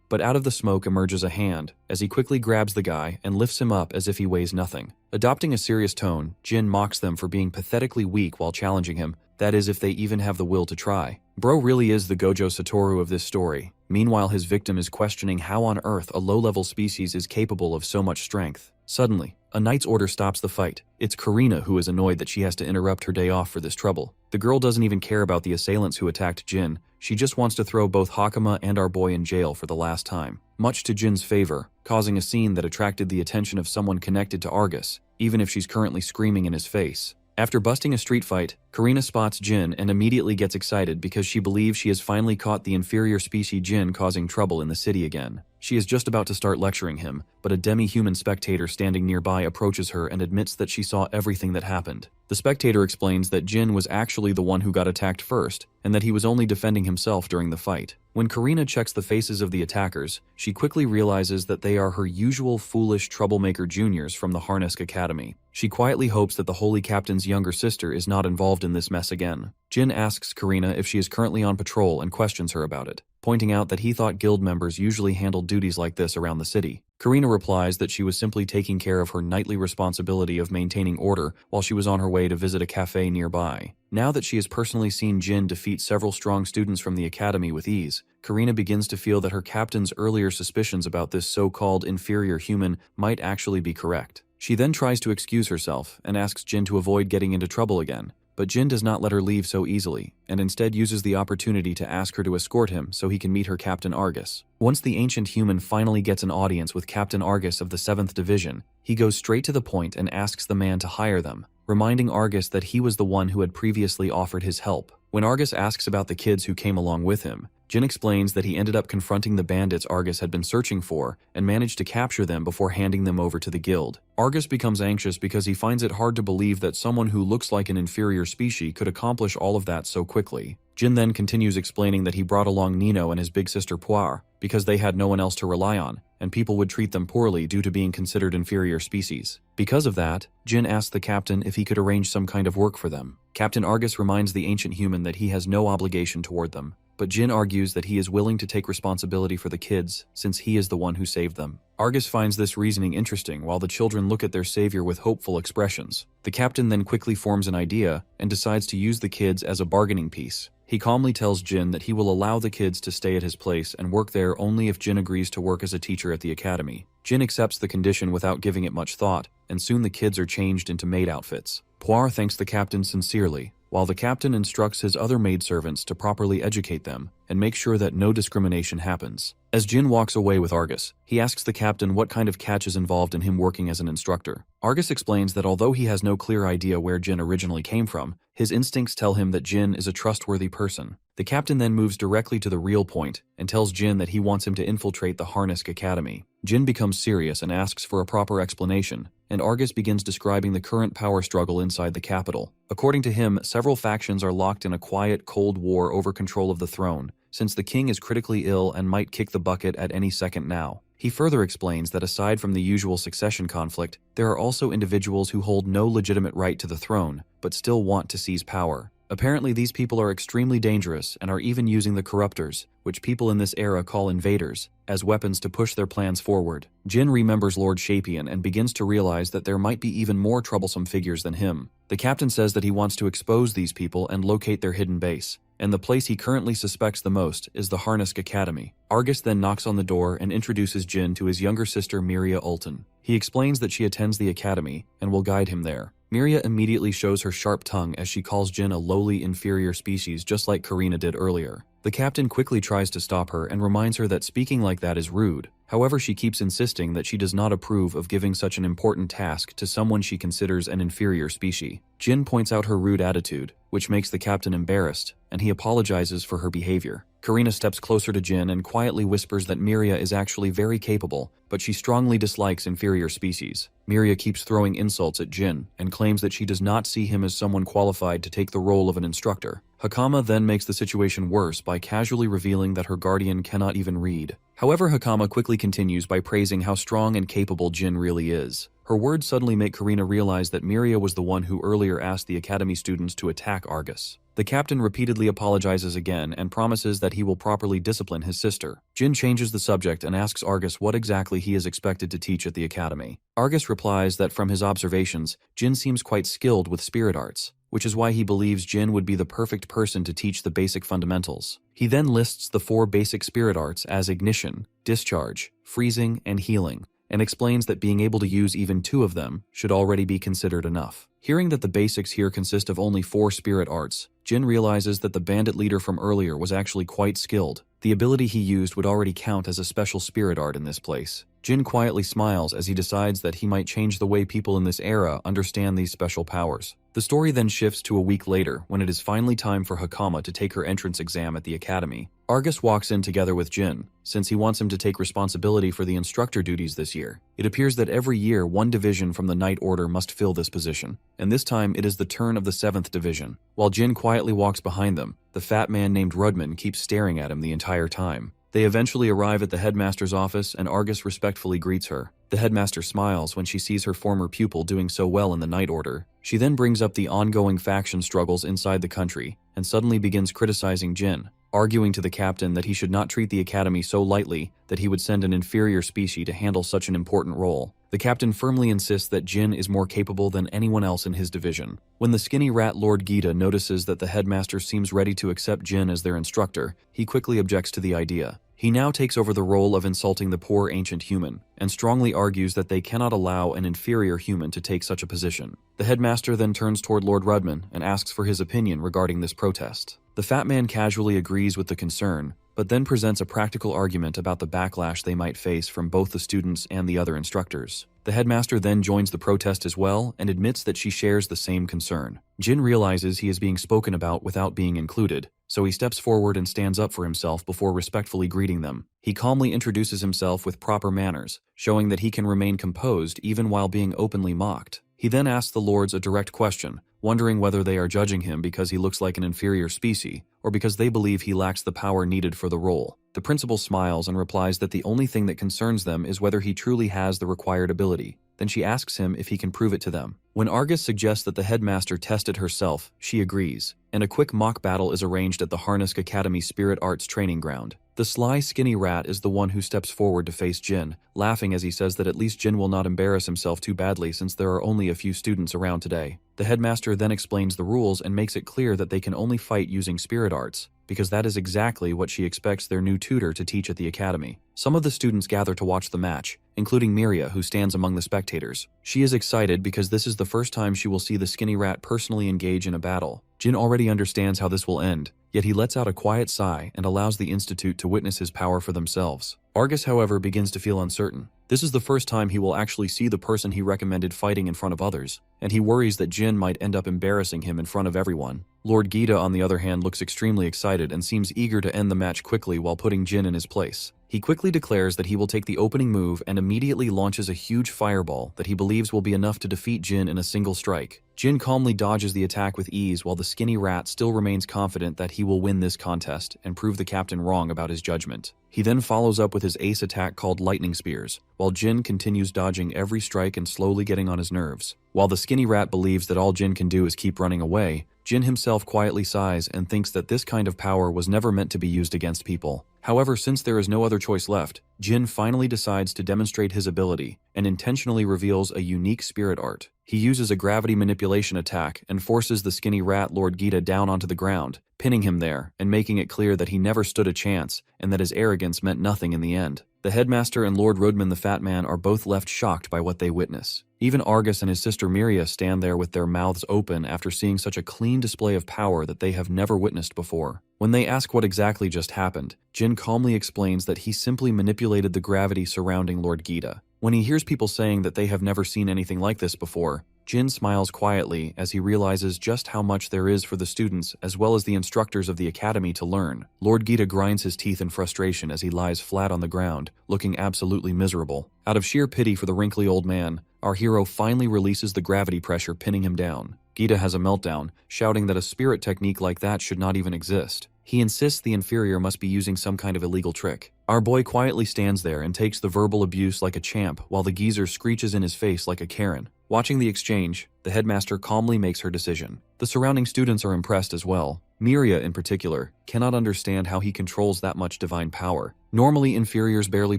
But out of the smoke emerges a hand, as he quickly grabs the guy and lifts him up as if he weighs nothing. Adopting a serious tone, Jin mocks them for being pathetically weak while challenging him, that is if they even have the will to try. Bro really is the Gojo Satoru of this story. Meanwhile, his victim is questioning how on earth a low-level species is capable of so much strength. Suddenly, a knight's order stops the fight. It's Karina who is annoyed that she has to interrupt her day off for this trouble. The girl doesn't even care about the assailants who attacked Jin. She just wants to throw both Hakama and our boy in jail for the last time, much to Jin's favor, causing a scene that attracted the attention of someone connected to Argus, even if she's currently screaming in his face. After busting a street fight, Karina spots Jin and immediately gets excited because she believes she has finally caught the inferior species Jin causing trouble in the city again. She is just about to start lecturing him, but a demi-human spectator standing nearby approaches her and admits that she saw everything that happened. The spectator explains that Jin was actually the one who got attacked first, and that he was only defending himself during the fight. When Karina checks the faces of the attackers, she quickly realizes that they are her usual foolish troublemaker juniors from the Harness Academy. She quietly hopes that the Holy Captain's younger sister is not involved in this mess again. Jin asks Karina if she is currently on patrol and questions her about it, pointing out that he thought guild members usually handled duties like this around the city. Karina replies that she was simply taking care of her nightly responsibility of maintaining order while she was on her way to visit a cafe nearby. Now that she has personally seen Jin defeat several strong students from the academy with ease, Karina begins to feel that her captain's earlier suspicions about this so-called inferior human might actually be correct. She then tries to excuse herself and asks Jin to avoid getting into trouble again, but Jin does not let her leave so easily, and instead uses the opportunity to ask her to escort him so he can meet her Captain Argus. Once the ancient human finally gets an audience with Captain Argus of the 7th Division, he goes straight to the point and asks the man to hire them, reminding Argus that he was the one who had previously offered his help. When Argus asks about the kids who came along with him, Jin explains that he ended up confronting the bandits Argus had been searching for and managed to capture them before handing them over to the guild. Argus becomes anxious because he finds it hard to believe that someone who looks like an inferior species could accomplish all of that so quickly. Jin then continues explaining that he brought along Nino and his big sister Poire because they had no one else to rely on, and people would treat them poorly due to being considered inferior species. Because of that, Jin asks the captain if he could arrange some kind of work for them. Captain Argus reminds the ancient human that he has no obligation toward them, but Jin argues that he is willing to take responsibility for the kids since he is the one who saved them. Argus finds this reasoning interesting while the children look at their savior with hopeful expressions. The captain then quickly forms an idea and decides to use the kids as a bargaining piece. He calmly tells Jin that he will allow the kids to stay at his place and work there only if Jin agrees to work as a teacher at the academy. Jin accepts the condition without giving it much thought, and soon the kids are changed into maid outfits. Poire thanks the captain sincerely, while the captain instructs his other maidservants to properly educate them and make sure that no discrimination happens. As Jin walks away with Argus, he asks the captain what kind of catch is involved in him working as an instructor. Argus explains that although he has no clear idea where Jin originally came from, his instincts tell him that Jin is a trustworthy person. The captain then moves directly to the real point and tells Jin that he wants him to infiltrate the Harness Academy. Jin becomes serious and asks for a proper explanation, and Argus begins describing the current power struggle inside the capital. According to him, several factions are locked in a quiet, cold war over control of the throne, since the king is critically ill and might kick the bucket at any second now. He further explains that aside from the usual succession conflict, there are also individuals who hold no legitimate right to the throne, but still want to seize power. Apparently these people are extremely dangerous and are even using the corruptors, which people in this era call invaders, as weapons to push their plans forward. Jin remembers Lord Shapian and begins to realize that there might be even more troublesome figures than him. The captain says that he wants to expose these people and locate their hidden base, and the place he currently suspects the most is the Harness Academy. Argus then knocks on the door and introduces Jin to his younger sister Miria Ulton. He explains that she attends the academy and will guide him there. Miria immediately shows her sharp tongue as she calls Jin a lowly inferior species just like Karina did earlier. The captain quickly tries to stop her and reminds her that speaking like that is rude. However, she keeps insisting that she does not approve of giving such an important task to someone she considers an inferior species. Jin points out her rude attitude, which makes the captain embarrassed, and he apologizes for her behavior. Karina steps closer to Jin and quietly whispers that Miria is actually very capable, but she strongly dislikes inferior species. Miria keeps throwing insults at Jin and claims that she does not see him as someone qualified to take the role of an instructor. Hakama then makes the situation worse by casually revealing that her guardian cannot even read. However, Hakama quickly continues by praising how strong and capable Jin really is. Her words suddenly make Karina realize that Miria was the one who earlier asked the academy students to attack Argus. The captain repeatedly apologizes again and promises that he will properly discipline his sister. Jin changes the subject and asks Argus what exactly he is expected to teach at the academy. Argus replies that from his observations, Jin seems quite skilled with spirit arts, which is why he believes Jin would be the perfect person to teach the basic fundamentals. He then lists the 4 basic spirit arts as ignition, discharge, freezing, and healing, and explains that being able to use even 2 of them should already be considered enough. Hearing that the basics here consist of only 4 spirit arts, Jin realizes that the bandit leader from earlier was actually quite skilled. The ability he used would already count as a special spirit art in this place. Jin quietly smiles as he decides that he might change the way people in this era understand these special powers. The story then shifts to a week later when it is finally time for Hakama to take her entrance exam at the academy. Argus walks in together with Jin, since he wants him to take responsibility for the instructor duties this year. It appears that every year one division from the Night Order must fill this position, and this time it is the turn of the 7th Division. While Jin quietly walks behind them, the fat man named Rudman keeps staring at him the entire time. They eventually arrive at the headmaster's office and Argus respectfully greets her. The headmaster smiles when she sees her former pupil doing so well in the Night Order. She then brings up the ongoing faction struggles inside the country and suddenly begins criticizing Jin, arguing to the captain that he should not treat the academy so lightly that he would send an inferior species to handle such an important role. The captain firmly insists that Jin is more capable than anyone else in his division. When the skinny rat Lord Gita notices that the headmaster seems ready to accept Jin as their instructor, he quickly objects to the idea. He now takes over the role of insulting the poor ancient human, and strongly argues that they cannot allow an inferior human to take such a position. The headmaster then turns toward Lord Rudman and asks for his opinion regarding this protest. The fat man casually agrees with the concern, but then presents a practical argument about the backlash they might face from both the students and the other instructors. The headmaster then joins the protest as well and admits that she shares the same concern. Jin realizes he is being spoken about without being included, so he steps forward and stands up for himself before respectfully greeting them. He calmly introduces himself with proper manners, showing that he can remain composed even while being openly mocked. He then asks the lords a direct question, wondering whether they are judging him because he looks like an inferior species, or because they believe he lacks the power needed for the role. The principal smiles and replies that the only thing that concerns them is whether he truly has the required ability. Then she asks him if he can prove it to them. When Argus suggests that the headmaster test it herself, she agrees, and a quick mock battle is arranged at the Harnisk Academy Spirit Arts training ground. The sly, skinny rat is the one who steps forward to face Jin, laughing as he says that at least Jin will not embarrass himself too badly since there are only a few students around today. The headmaster then explains the rules and makes it clear that they can only fight using spirit arts, because that is exactly what she expects their new tutor to teach at the academy. Some of the students gather to watch the match, including Miria, who stands among the spectators. She is excited because this is the first time she will see the skinny rat personally engage in a battle. Jin already understands how this will end, yet he lets out a quiet sigh and allows the Institute to witness his power for themselves. Argus, however, begins to feel uncertain. This is the first time he will actually see the person he recommended fighting in front of others, and he worries that Jin might end up embarrassing him in front of everyone. Lord Gita, on the other hand, looks extremely excited and seems eager to end the match quickly while putting Jin in his place. He quickly declares that he will take the opening move and immediately launches a huge fireball that he believes will be enough to defeat Jin in a single strike. Jin calmly dodges the attack with ease while the skinny rat still remains confident that he will win this contest and prove the captain wrong about his judgment. He then follows up with his ace attack called Lightning Spears, while Jin continues dodging every strike and slowly getting on his nerves. While the skinny rat believes that all Jin can do is keep running away, Jin himself quietly sighs and thinks that this kind of power was never meant to be used against people. However, since there is no other choice left, Jin finally decides to demonstrate his ability and intentionally reveals a unique spirit art. He uses a gravity manipulation attack and forces the skinny rat Lord Gita down onto the ground, pinning him there and making it clear that he never stood a chance and that his arrogance meant nothing in the end. The headmaster and Lord Rudman the Fat Man are both left shocked by what they witness. Even Argus and his sister Miria stand there with their mouths open after seeing such a clean display of power that they have never witnessed before. When they ask what exactly just happened, Jin calmly explains that he simply manipulated the gravity surrounding Lord Gita. When he hears people saying that they have never seen anything like this before, Jin smiles quietly as he realizes just how much there is for the students as well as the instructors of the academy to learn. Lord Gita grinds his teeth in frustration as he lies flat on the ground, looking absolutely miserable. Out of sheer pity for the wrinkly old man, our hero finally releases the gravity pressure pinning him down. Gita has a meltdown, shouting that a spirit technique like that should not even exist. He insists the inferior must be using some kind of illegal trick. Our boy quietly stands there and takes the verbal abuse like a champ while the geezer screeches in his face like a Karen. Watching the exchange, the headmaster calmly makes her decision. The surrounding students are impressed as well. Miria, in particular, cannot understand how he controls that much divine power. Normally, inferiors barely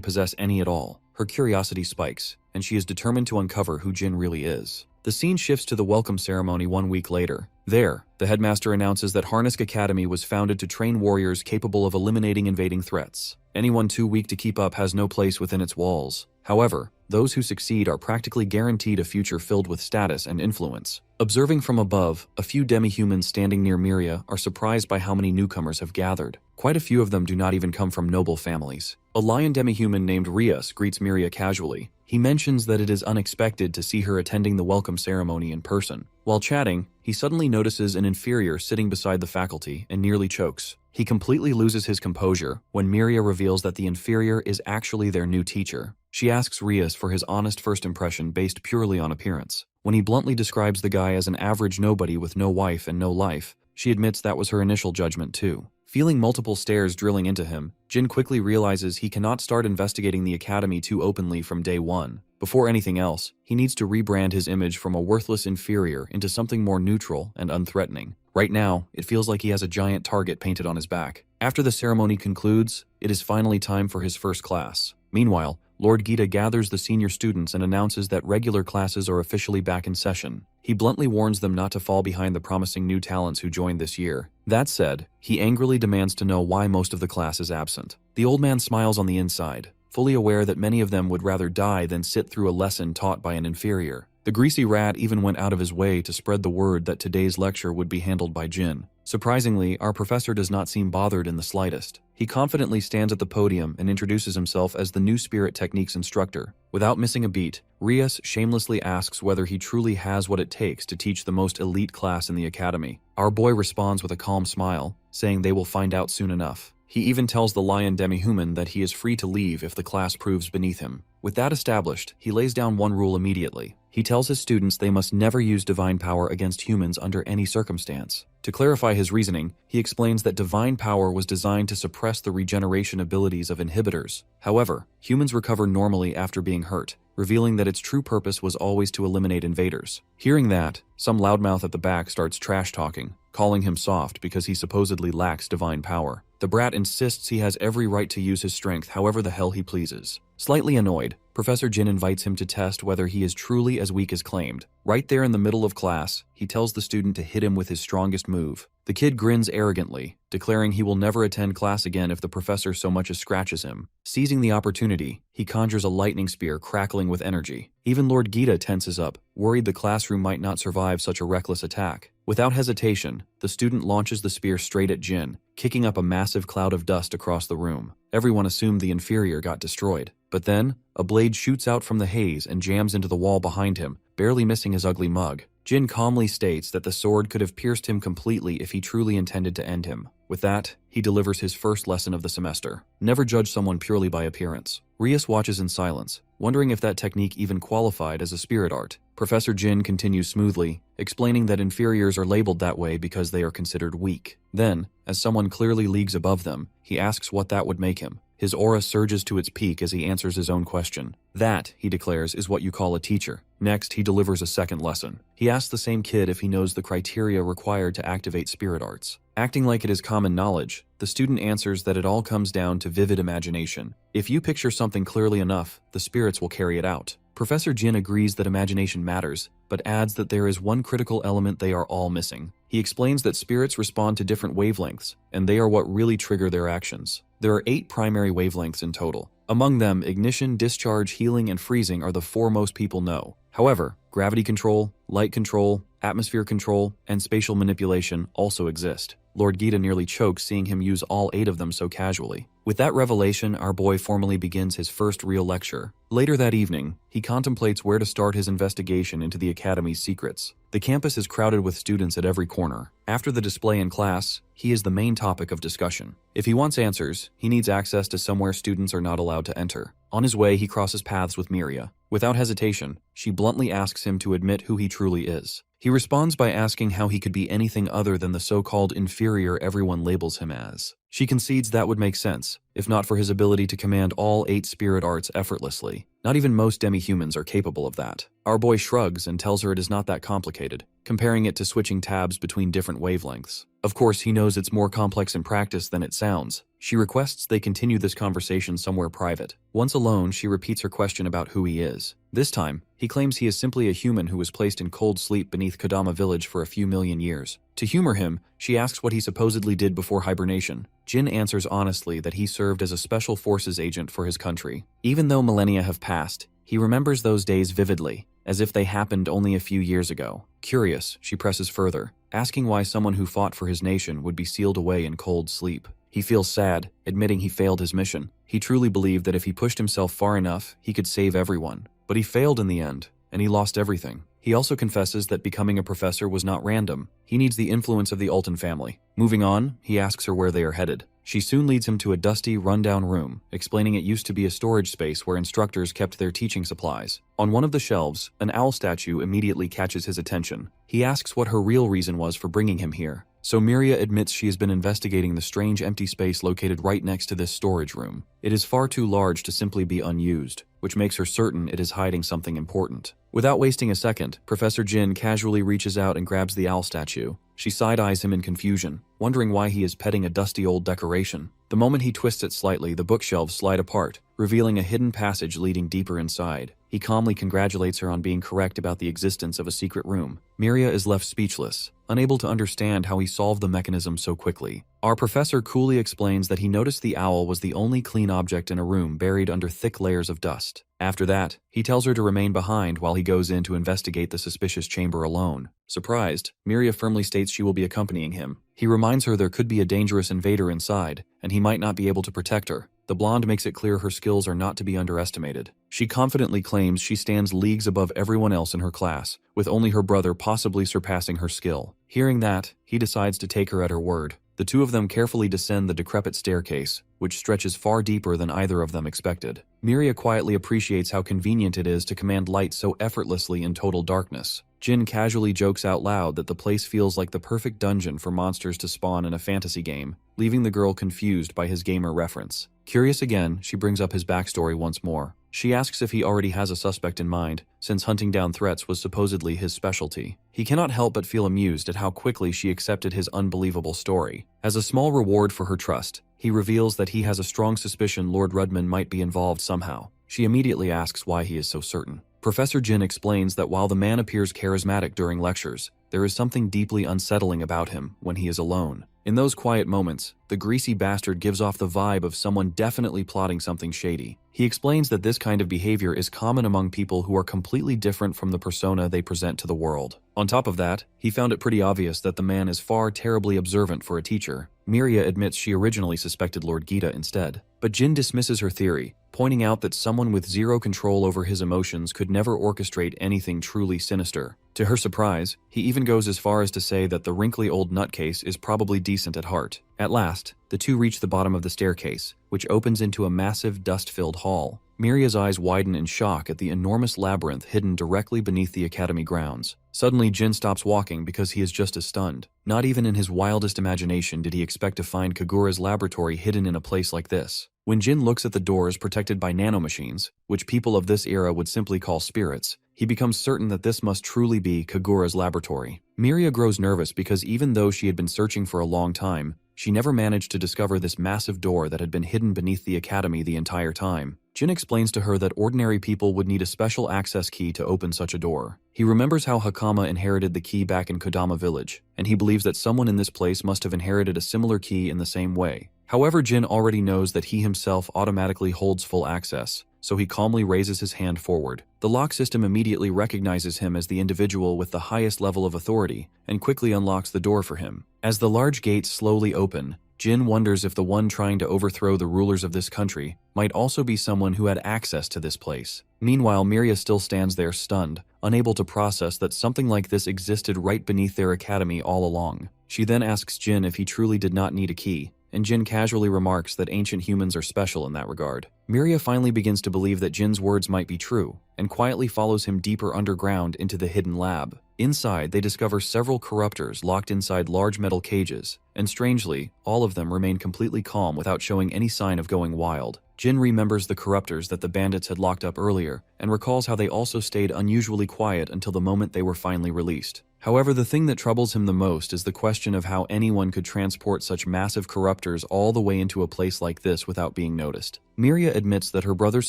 possess any at all. Her curiosity spikes, and she is determined to uncover who Jin really is. The scene shifts to the welcome ceremony 1 week later. There, the headmaster announces that Harnisk Academy was founded to train warriors capable of eliminating invading threats. Anyone too weak to keep up has no place within its walls. However, those who succeed are practically guaranteed a future filled with status and influence. Observing from above, a few demi-humans standing near Miria are surprised by how many newcomers have gathered. Quite a few of them do not even come from noble families. A lion demi-human named Rias greets Miria casually. He mentions that it is unexpected to see her attending the welcome ceremony in person. While chatting, he suddenly notices an inferior sitting beside the faculty and nearly chokes. He completely loses his composure when Miria reveals that the inferior is actually their new teacher. She asks Rias for his honest first impression based purely on appearance. When he bluntly describes the guy as an average nobody with no wife and no life, she admits that was her initial judgment too. Feeling multiple stares drilling into him, Jin quickly realizes he cannot start investigating the academy too openly from day one. Before anything else, he needs to rebrand his image from a worthless inferior into something more neutral and unthreatening. Right now, it feels like he has a giant target painted on his back. After the ceremony concludes, it is finally time for his first class. Meanwhile, Lord Gita gathers the senior students and announces that regular classes are officially back in session. He bluntly warns them not to fall behind the promising new talents who joined this year. That said, he angrily demands to know why most of the class is absent. The old man smiles on the inside, fully aware that many of them would rather die than sit through a lesson taught by an inferior. The greasy rat even went out of his way to spread the word that today's lecture would be handled by Jin. Surprisingly, our professor does not seem bothered in the slightest. He confidently stands at the podium and introduces himself as the new spirit techniques instructor. Without missing a beat, Rias shamelessly asks whether he truly has what it takes to teach the most elite class in the academy. Our boy responds with a calm smile, saying they will find out soon enough. He even tells the lion demi-human that he is free to leave if the class proves beneath him. With that established, he lays down one rule immediately. He tells his students they must never use divine power against humans under any circumstance. To clarify his reasoning, he explains that divine power was designed to suppress the regeneration abilities of inhibitors. However, humans recover normally after being hurt, revealing that its true purpose was always to eliminate invaders. Hearing that, some loudmouth at the back starts trash-talking, calling him soft because he supposedly lacks divine power. The brat insists he has every right to use his strength however the hell he pleases. Slightly annoyed, Professor Jin invites him to test whether he is truly as weak as claimed. Right there in the middle of class, he tells the student to hit him with his strongest move. The kid grins arrogantly, declaring he will never attend class again if the professor so much as scratches him. Seizing the opportunity, he conjures a lightning spear crackling with energy. Even Lord Gita tenses up, worried the classroom might not survive such a reckless attack. Without hesitation, the student launches the spear straight at Jin, kicking up a massive cloud of dust across the room. Everyone assumed the inferior got destroyed. But then, a blade shoots out from the haze and jams into the wall behind him, barely missing his ugly mug. Jin calmly states that the sword could have pierced him completely if he truly intended to end him. With that, he delivers his first lesson of the semester. Never judge someone purely by appearance. Rias watches in silence, wondering if that technique even qualified as a spirit art. Professor Jin continues smoothly, explaining that inferiors are labeled that way because they are considered weak. Then, as someone clearly leagues above them, he asks what that would make him. His aura surges to its peak as he answers his own question. That, he declares, is what you call a teacher. Next, he delivers a second lesson. He asks the same kid if he knows the criteria required to activate spirit arts. Acting like it is common knowledge, the student answers that it all comes down to vivid imagination. If you picture something clearly enough, the spirits will carry it out. Professor Jin agrees that imagination matters, but adds that there is one critical element they are all missing. He explains that spirits respond to different wavelengths, and they are what really trigger their actions. There are 8 primary wavelengths in total. Among them, ignition, discharge, healing, and freezing are the 4 most people know. However, gravity control, light control, atmosphere control, and spatial manipulation also exist. Lord Gita nearly chokes seeing him use all 8 of them so casually. With that revelation, our boy formally begins his first real lecture. Later that evening, he contemplates where to start his investigation into the academy's secrets. The campus is crowded with students at every corner. After the display in class, he is the main topic of discussion. If he wants answers, he needs access to somewhere students are not allowed to enter. On his way, he crosses paths with Miria. Without hesitation, she bluntly asks him to admit who he truly is. He responds by asking how he could be anything other than the so-called inferior everyone labels him as. She concedes that would make sense, if not for his ability to command all 8 spirit arts effortlessly. Not even most demi-humans are capable of that. Our boy shrugs and tells her it is not that complicated, comparing it to switching tabs between different wavelengths. Of course, he knows it's more complex in practice than it sounds. She requests they continue this conversation somewhere private. Once alone, she repeats her question about who he is. This time, he claims he is simply a human who was placed in cold sleep beneath Kodama village for a few million years. To humor him, she asks what he supposedly did before hibernation. Jin answers honestly that he served as a special forces agent for his country. Even though millennia have passed, he remembers those days vividly, as if they happened only a few years ago. Curious, she presses further, asking why someone who fought for his nation would be sealed away in cold sleep. He feels sad, admitting he failed his mission. He truly believed that if he pushed himself far enough, he could save everyone. But he failed in the end, and he lost everything. He also confesses that becoming a professor was not random. He needs the influence of the Alton family. Moving on, he asks her where they are headed. She soon leads him to a dusty, rundown room, explaining it used to be a storage space where instructors kept their teaching supplies. On one of the shelves, an owl statue immediately catches his attention. He asks what her real reason was for bringing him here. So Miria admits she has been investigating the strange empty space located right next to this storage room. It is far too large to simply be unused, which makes her certain it is hiding something important. Without wasting a second, Professor Jin casually reaches out and grabs the owl statue. She side-eyes him in confusion, wondering why he is petting a dusty old decoration. The moment he twists it slightly, the bookshelves slide apart, revealing a hidden passage leading deeper inside. He calmly congratulates her on being correct about the existence of a secret room. Miria is left speechless, unable to understand how he solved the mechanism so quickly. Our professor coolly explains that he noticed the owl was the only clean object in a room buried under thick layers of dust. After that, he tells her to remain behind while he goes in to investigate the suspicious chamber alone. Surprised, Miria firmly states she will be accompanying him. He reminds her there could be a dangerous invader inside, and he might not be able to protect her. The blonde makes it clear her skills are not to be underestimated. She confidently claims she stands leagues above everyone else in her class, with only her brother possibly surpassing her skill. Hearing that, he decides to take her at her word. The two of them carefully descend the decrepit staircase, which stretches far deeper than either of them expected. Miria quietly appreciates how convenient it is to command light so effortlessly in total darkness. Jin casually jokes out loud that the place feels like the perfect dungeon for monsters to spawn in a fantasy game, leaving the girl confused by his gamer reference. Curious again, she brings up his backstory once more. She asks if he already has a suspect in mind, since hunting down threats was supposedly his specialty. He cannot help but feel amused at how quickly she accepted his unbelievable story. As a small reward for her trust, he reveals that he has a strong suspicion Lord Rudman might be involved somehow. She immediately asks why he is so certain. Professor Jin explains that while the man appears charismatic during lectures, there is something deeply unsettling about him when he is alone. In those quiet moments, the greasy bastard gives off the vibe of someone definitely plotting something shady. He explains that this kind of behavior is common among people who are completely different from the persona they present to the world. On top of that, he found it pretty obvious that the man is far terribly observant for a teacher. Miria admits she originally suspected Lord Gita instead, but Jin dismisses her theory, pointing out that someone with zero control over his emotions could never orchestrate anything truly sinister. To her surprise, he even goes as far as to say that the wrinkly old nutcase is probably decent at heart. At last, the two reach the bottom of the staircase, which opens into a massive dust-filled hall. Miria's eyes widen in shock at the enormous labyrinth hidden directly beneath the academy grounds. Suddenly, Jin stops walking because he is just as stunned. Not even in his wildest imagination did he expect to find Kagura's laboratory hidden in a place like this. When Jin looks at the doors protected by nanomachines, which people of this era would simply call spirits, he becomes certain that this must truly be Kagura's laboratory. Miria grows nervous because even though she had been searching for a long time, she never managed to discover this massive door that had been hidden beneath the academy the entire time. Jin explains to her that ordinary people would need a special access key to open such a door. He remembers how Hakama inherited the key back in Kodama village, and he believes that someone in this place must have inherited a similar key in the same way. However, Jin already knows that he himself automatically holds full access, so he calmly raises his hand forward. The lock system immediately recognizes him as the individual with the highest level of authority and quickly unlocks the door for him. As the large gates slowly open, Jin wonders if the one trying to overthrow the rulers of this country might also be someone who had access to this place. Meanwhile, Miria still stands there stunned, unable to process that something like this existed right beneath their academy all along. She then asks Jin if he truly did not need a key, and Jin casually remarks that ancient humans are special in that regard. Miria finally begins to believe that Jin's words might be true, and quietly follows him deeper underground into the hidden lab. Inside, they discover several corruptors locked inside large metal cages, and strangely, all of them remain completely calm without showing any sign of going wild. Jin remembers the corruptors that the bandits had locked up earlier, and recalls how they also stayed unusually quiet until the moment they were finally released. However, the thing that troubles him the most is the question of how anyone could transport such massive corruptors all the way into a place like this without being noticed. Miria admits that her brother's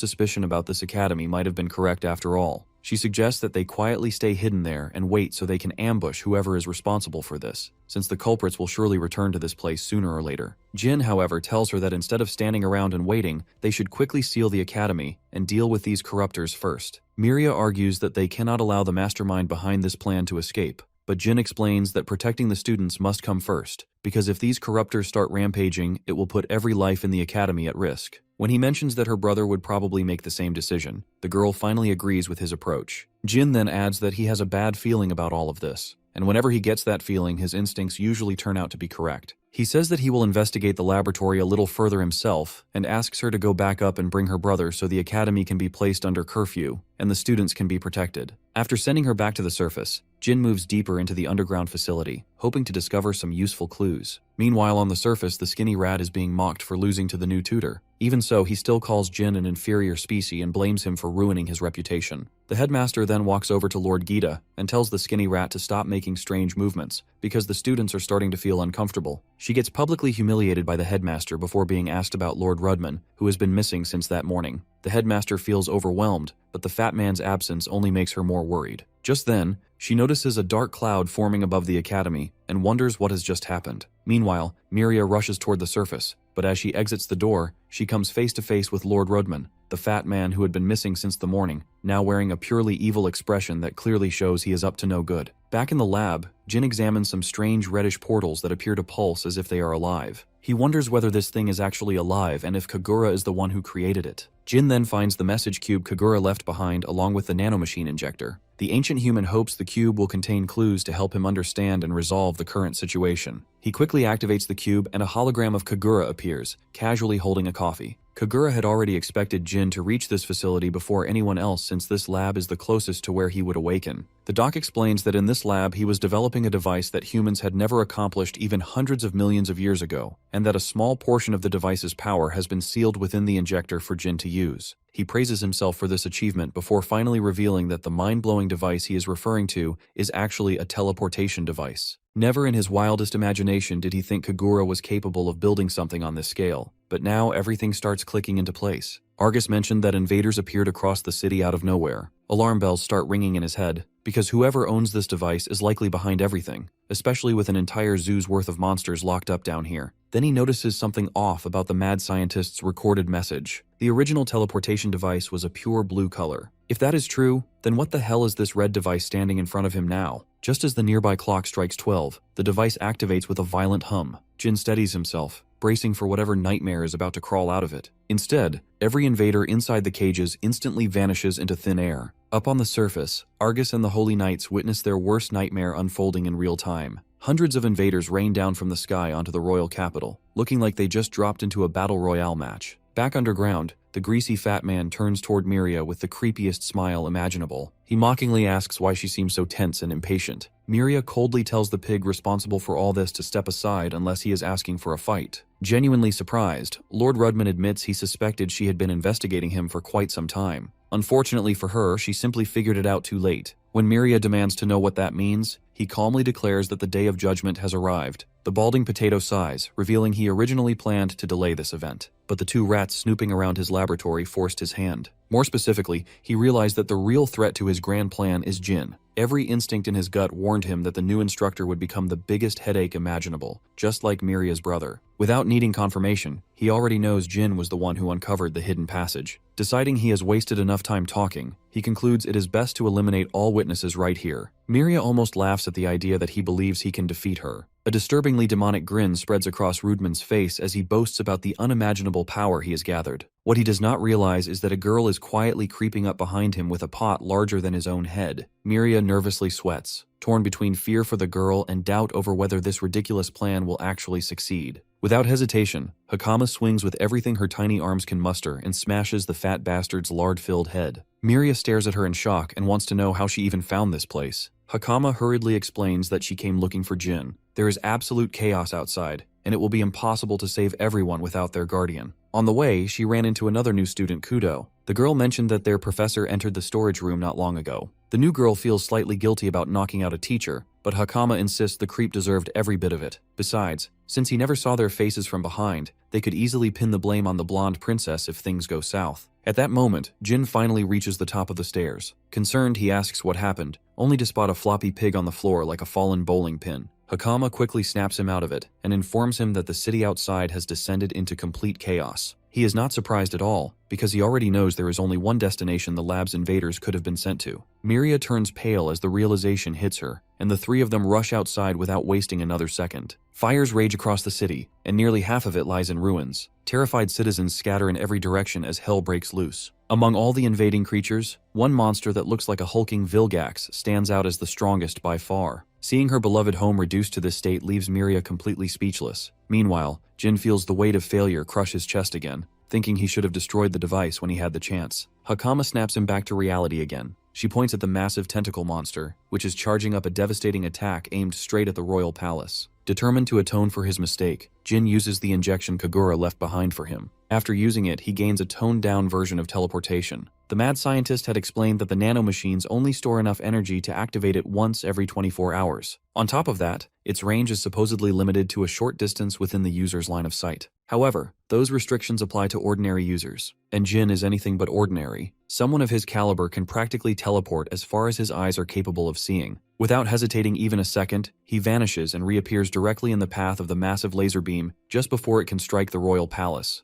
suspicion about this academy might have been correct after all. She suggests that they quietly stay hidden there and wait so they can ambush whoever is responsible for this, since the culprits will surely return to this place sooner or later. Jin, however, tells her that instead of standing around and waiting, they should quickly seal the academy and deal with these corruptors first. Miria argues that they cannot allow the mastermind behind this plan to escape, but Jin explains that protecting the students must come first, because if these corruptors start rampaging, it will put every life in the academy at risk. When he mentions that her brother would probably make the same decision, the girl finally agrees with his approach. Jin then adds that he has a bad feeling about all of this, and whenever he gets that feeling, his instincts usually turn out to be correct. He says that he will investigate the laboratory a little further himself and asks her to go back up and bring her brother so the academy can be placed under curfew and the students can be protected. After sending her back to the surface, Jin moves deeper into the underground facility, hoping to discover some useful clues. Meanwhile, on the surface, the skinny rat is being mocked for losing to the new tutor. Even so, he still calls Jin an inferior species and blames him for ruining his reputation. The headmaster then walks over to Lord Gita and tells the skinny rat to stop making strange movements because the students are starting to feel uncomfortable. She gets publicly humiliated by the headmaster before being asked about Lord Rudman, who has been missing since that morning. The headmaster feels overwhelmed, but the fat man's absence only makes her more worried. Just then, she notices a dark cloud forming above the academy and wonders what has just happened. Meanwhile, Miria rushes toward the surface, but as she exits the door, she comes face to face with Lord Rudman, the fat man who had been missing since the morning, now wearing a purely evil expression that clearly shows he is up to no good. Back in the lab, Jin examines some strange reddish portals that appear to pulse as if they are alive. He wonders whether this thing is actually alive and if Kagura is the one who created it. Jin then finds the message cube Kagura left behind along with the nanomachine injector. The ancient human hopes the cube will contain clues to help him understand and resolve the current situation. He quickly activates the cube and a hologram of Kagura appears, casually holding a coffee. Kagura had already expected Jin to reach this facility before anyone else since this lab is the closest to where he would awaken. The doc explains that in this lab he was developing a device that humans had never accomplished even hundreds of millions of years ago, and that a small portion of the device's power has been sealed within the injector for Jin to use. He praises himself for this achievement before finally revealing that the mind-blowing device he is referring to is actually a teleportation device. Never in his wildest imagination did he think Kagura was capable of building something on this scale, but now everything starts clicking into place. Argus mentioned that invaders appeared across the city out of nowhere. Alarm bells start ringing in his head, because whoever owns this device is likely behind everything, especially with an entire zoo's worth of monsters locked up down here. Then he notices something off about the mad scientist's recorded message. The original teleportation device was a pure blue color. If that is true, then what the hell is this red device standing in front of him now? Just as the nearby clock strikes 12, the device activates with a violent hum. Jin steadies himself, bracing for whatever nightmare is about to crawl out of it. Instead, every invader inside the cages instantly vanishes into thin air. Up on the surface, Argus and the Holy Knights witness their worst nightmare unfolding in real time. Hundreds of invaders rain down from the sky onto the royal capital, looking like they just dropped into a battle royale match. Back underground, the greasy fat man turns toward Miria with the creepiest smile imaginable. He mockingly asks why she seems so tense and impatient. Miria coldly tells the pig responsible for all this to step aside unless he is asking for a fight. Genuinely surprised, Lord Rudman admits he suspected she had been investigating him for quite some time. Unfortunately for her, she simply figured it out too late. When Miria demands to know what that means, he calmly declares that the day of judgment has arrived. The balding potato sighs, revealing he originally planned to delay this event, but the two rats snooping around his laboratory forced his hand. More specifically, he realized that the real threat to his grand plan is Jin. Every instinct in his gut warned him that the new instructor would become the biggest headache imaginable, just like Miria's brother. Without needing confirmation, he already knows Jin was the one who uncovered the hidden passage. Deciding he has wasted enough time talking, he concludes it is best to eliminate all witnesses right here. Miria almost laughs at the idea that he believes he can defeat her. A disturbingly demonic grin spreads across Rudman's face as he boasts about the unimaginable power he has gathered. What he does not realize is that a girl is quietly creeping up behind him with a pot larger than his own head. Miria nervously sweats, torn between fear for the girl and doubt over whether this ridiculous plan will actually succeed. Without hesitation, Hakama swings with everything her tiny arms can muster and smashes the fat bastard's lard-filled head. Miria stares at her in shock and wants to know how she even found this place. Hakama hurriedly explains that she came looking for Jin. There is absolute chaos outside, and it will be impossible to save everyone without their guardian. On the way, she ran into another new student, Kudo. The girl mentioned that their professor entered the storage room not long ago. The new girl feels slightly guilty about knocking out a teacher, but Hakama insists the creep deserved every bit of it. Besides, since he never saw their faces from behind, they could easily pin the blame on the blonde princess if things go south. At that moment, Jin finally reaches the top of the stairs. Concerned, he asks what happened, only to spot a floppy pig on the floor like a fallen bowling pin. Hakama quickly snaps him out of it and informs him that the city outside has descended into complete chaos. He is not surprised at all, because he already knows there is only one destination the lab's invaders could have been sent to. Miria turns pale as the realization hits her, and the three of them rush outside without wasting another second. Fires rage across the city, and nearly half of it lies in ruins. Terrified citizens scatter in every direction as hell breaks loose. Among all the invading creatures, one monster that looks like a hulking Vilgax stands out as the strongest by far. Seeing her beloved home reduced to this state leaves Miria completely speechless. Meanwhile, Jin feels the weight of failure crush his chest again, thinking he should have destroyed the device when he had the chance. Hakama snaps him back to reality again. She points at the massive tentacle monster, which is charging up a devastating attack aimed straight at the royal palace. Determined to atone for his mistake, Jin uses the injection Kagura left behind for him. After using it, he gains a toned-down version of teleportation. The mad scientist had explained that the nanomachines only store enough energy to activate it once every 24 hours. On top of that, its range is supposedly limited to a short distance within the user's line of sight. However, those restrictions apply to ordinary users, and Jin is anything but ordinary. Someone of his caliber can practically teleport as far as his eyes are capable of seeing. Without hesitating even a second, he vanishes and reappears directly in the path of the massive laser beam just before it can strike the royal palace.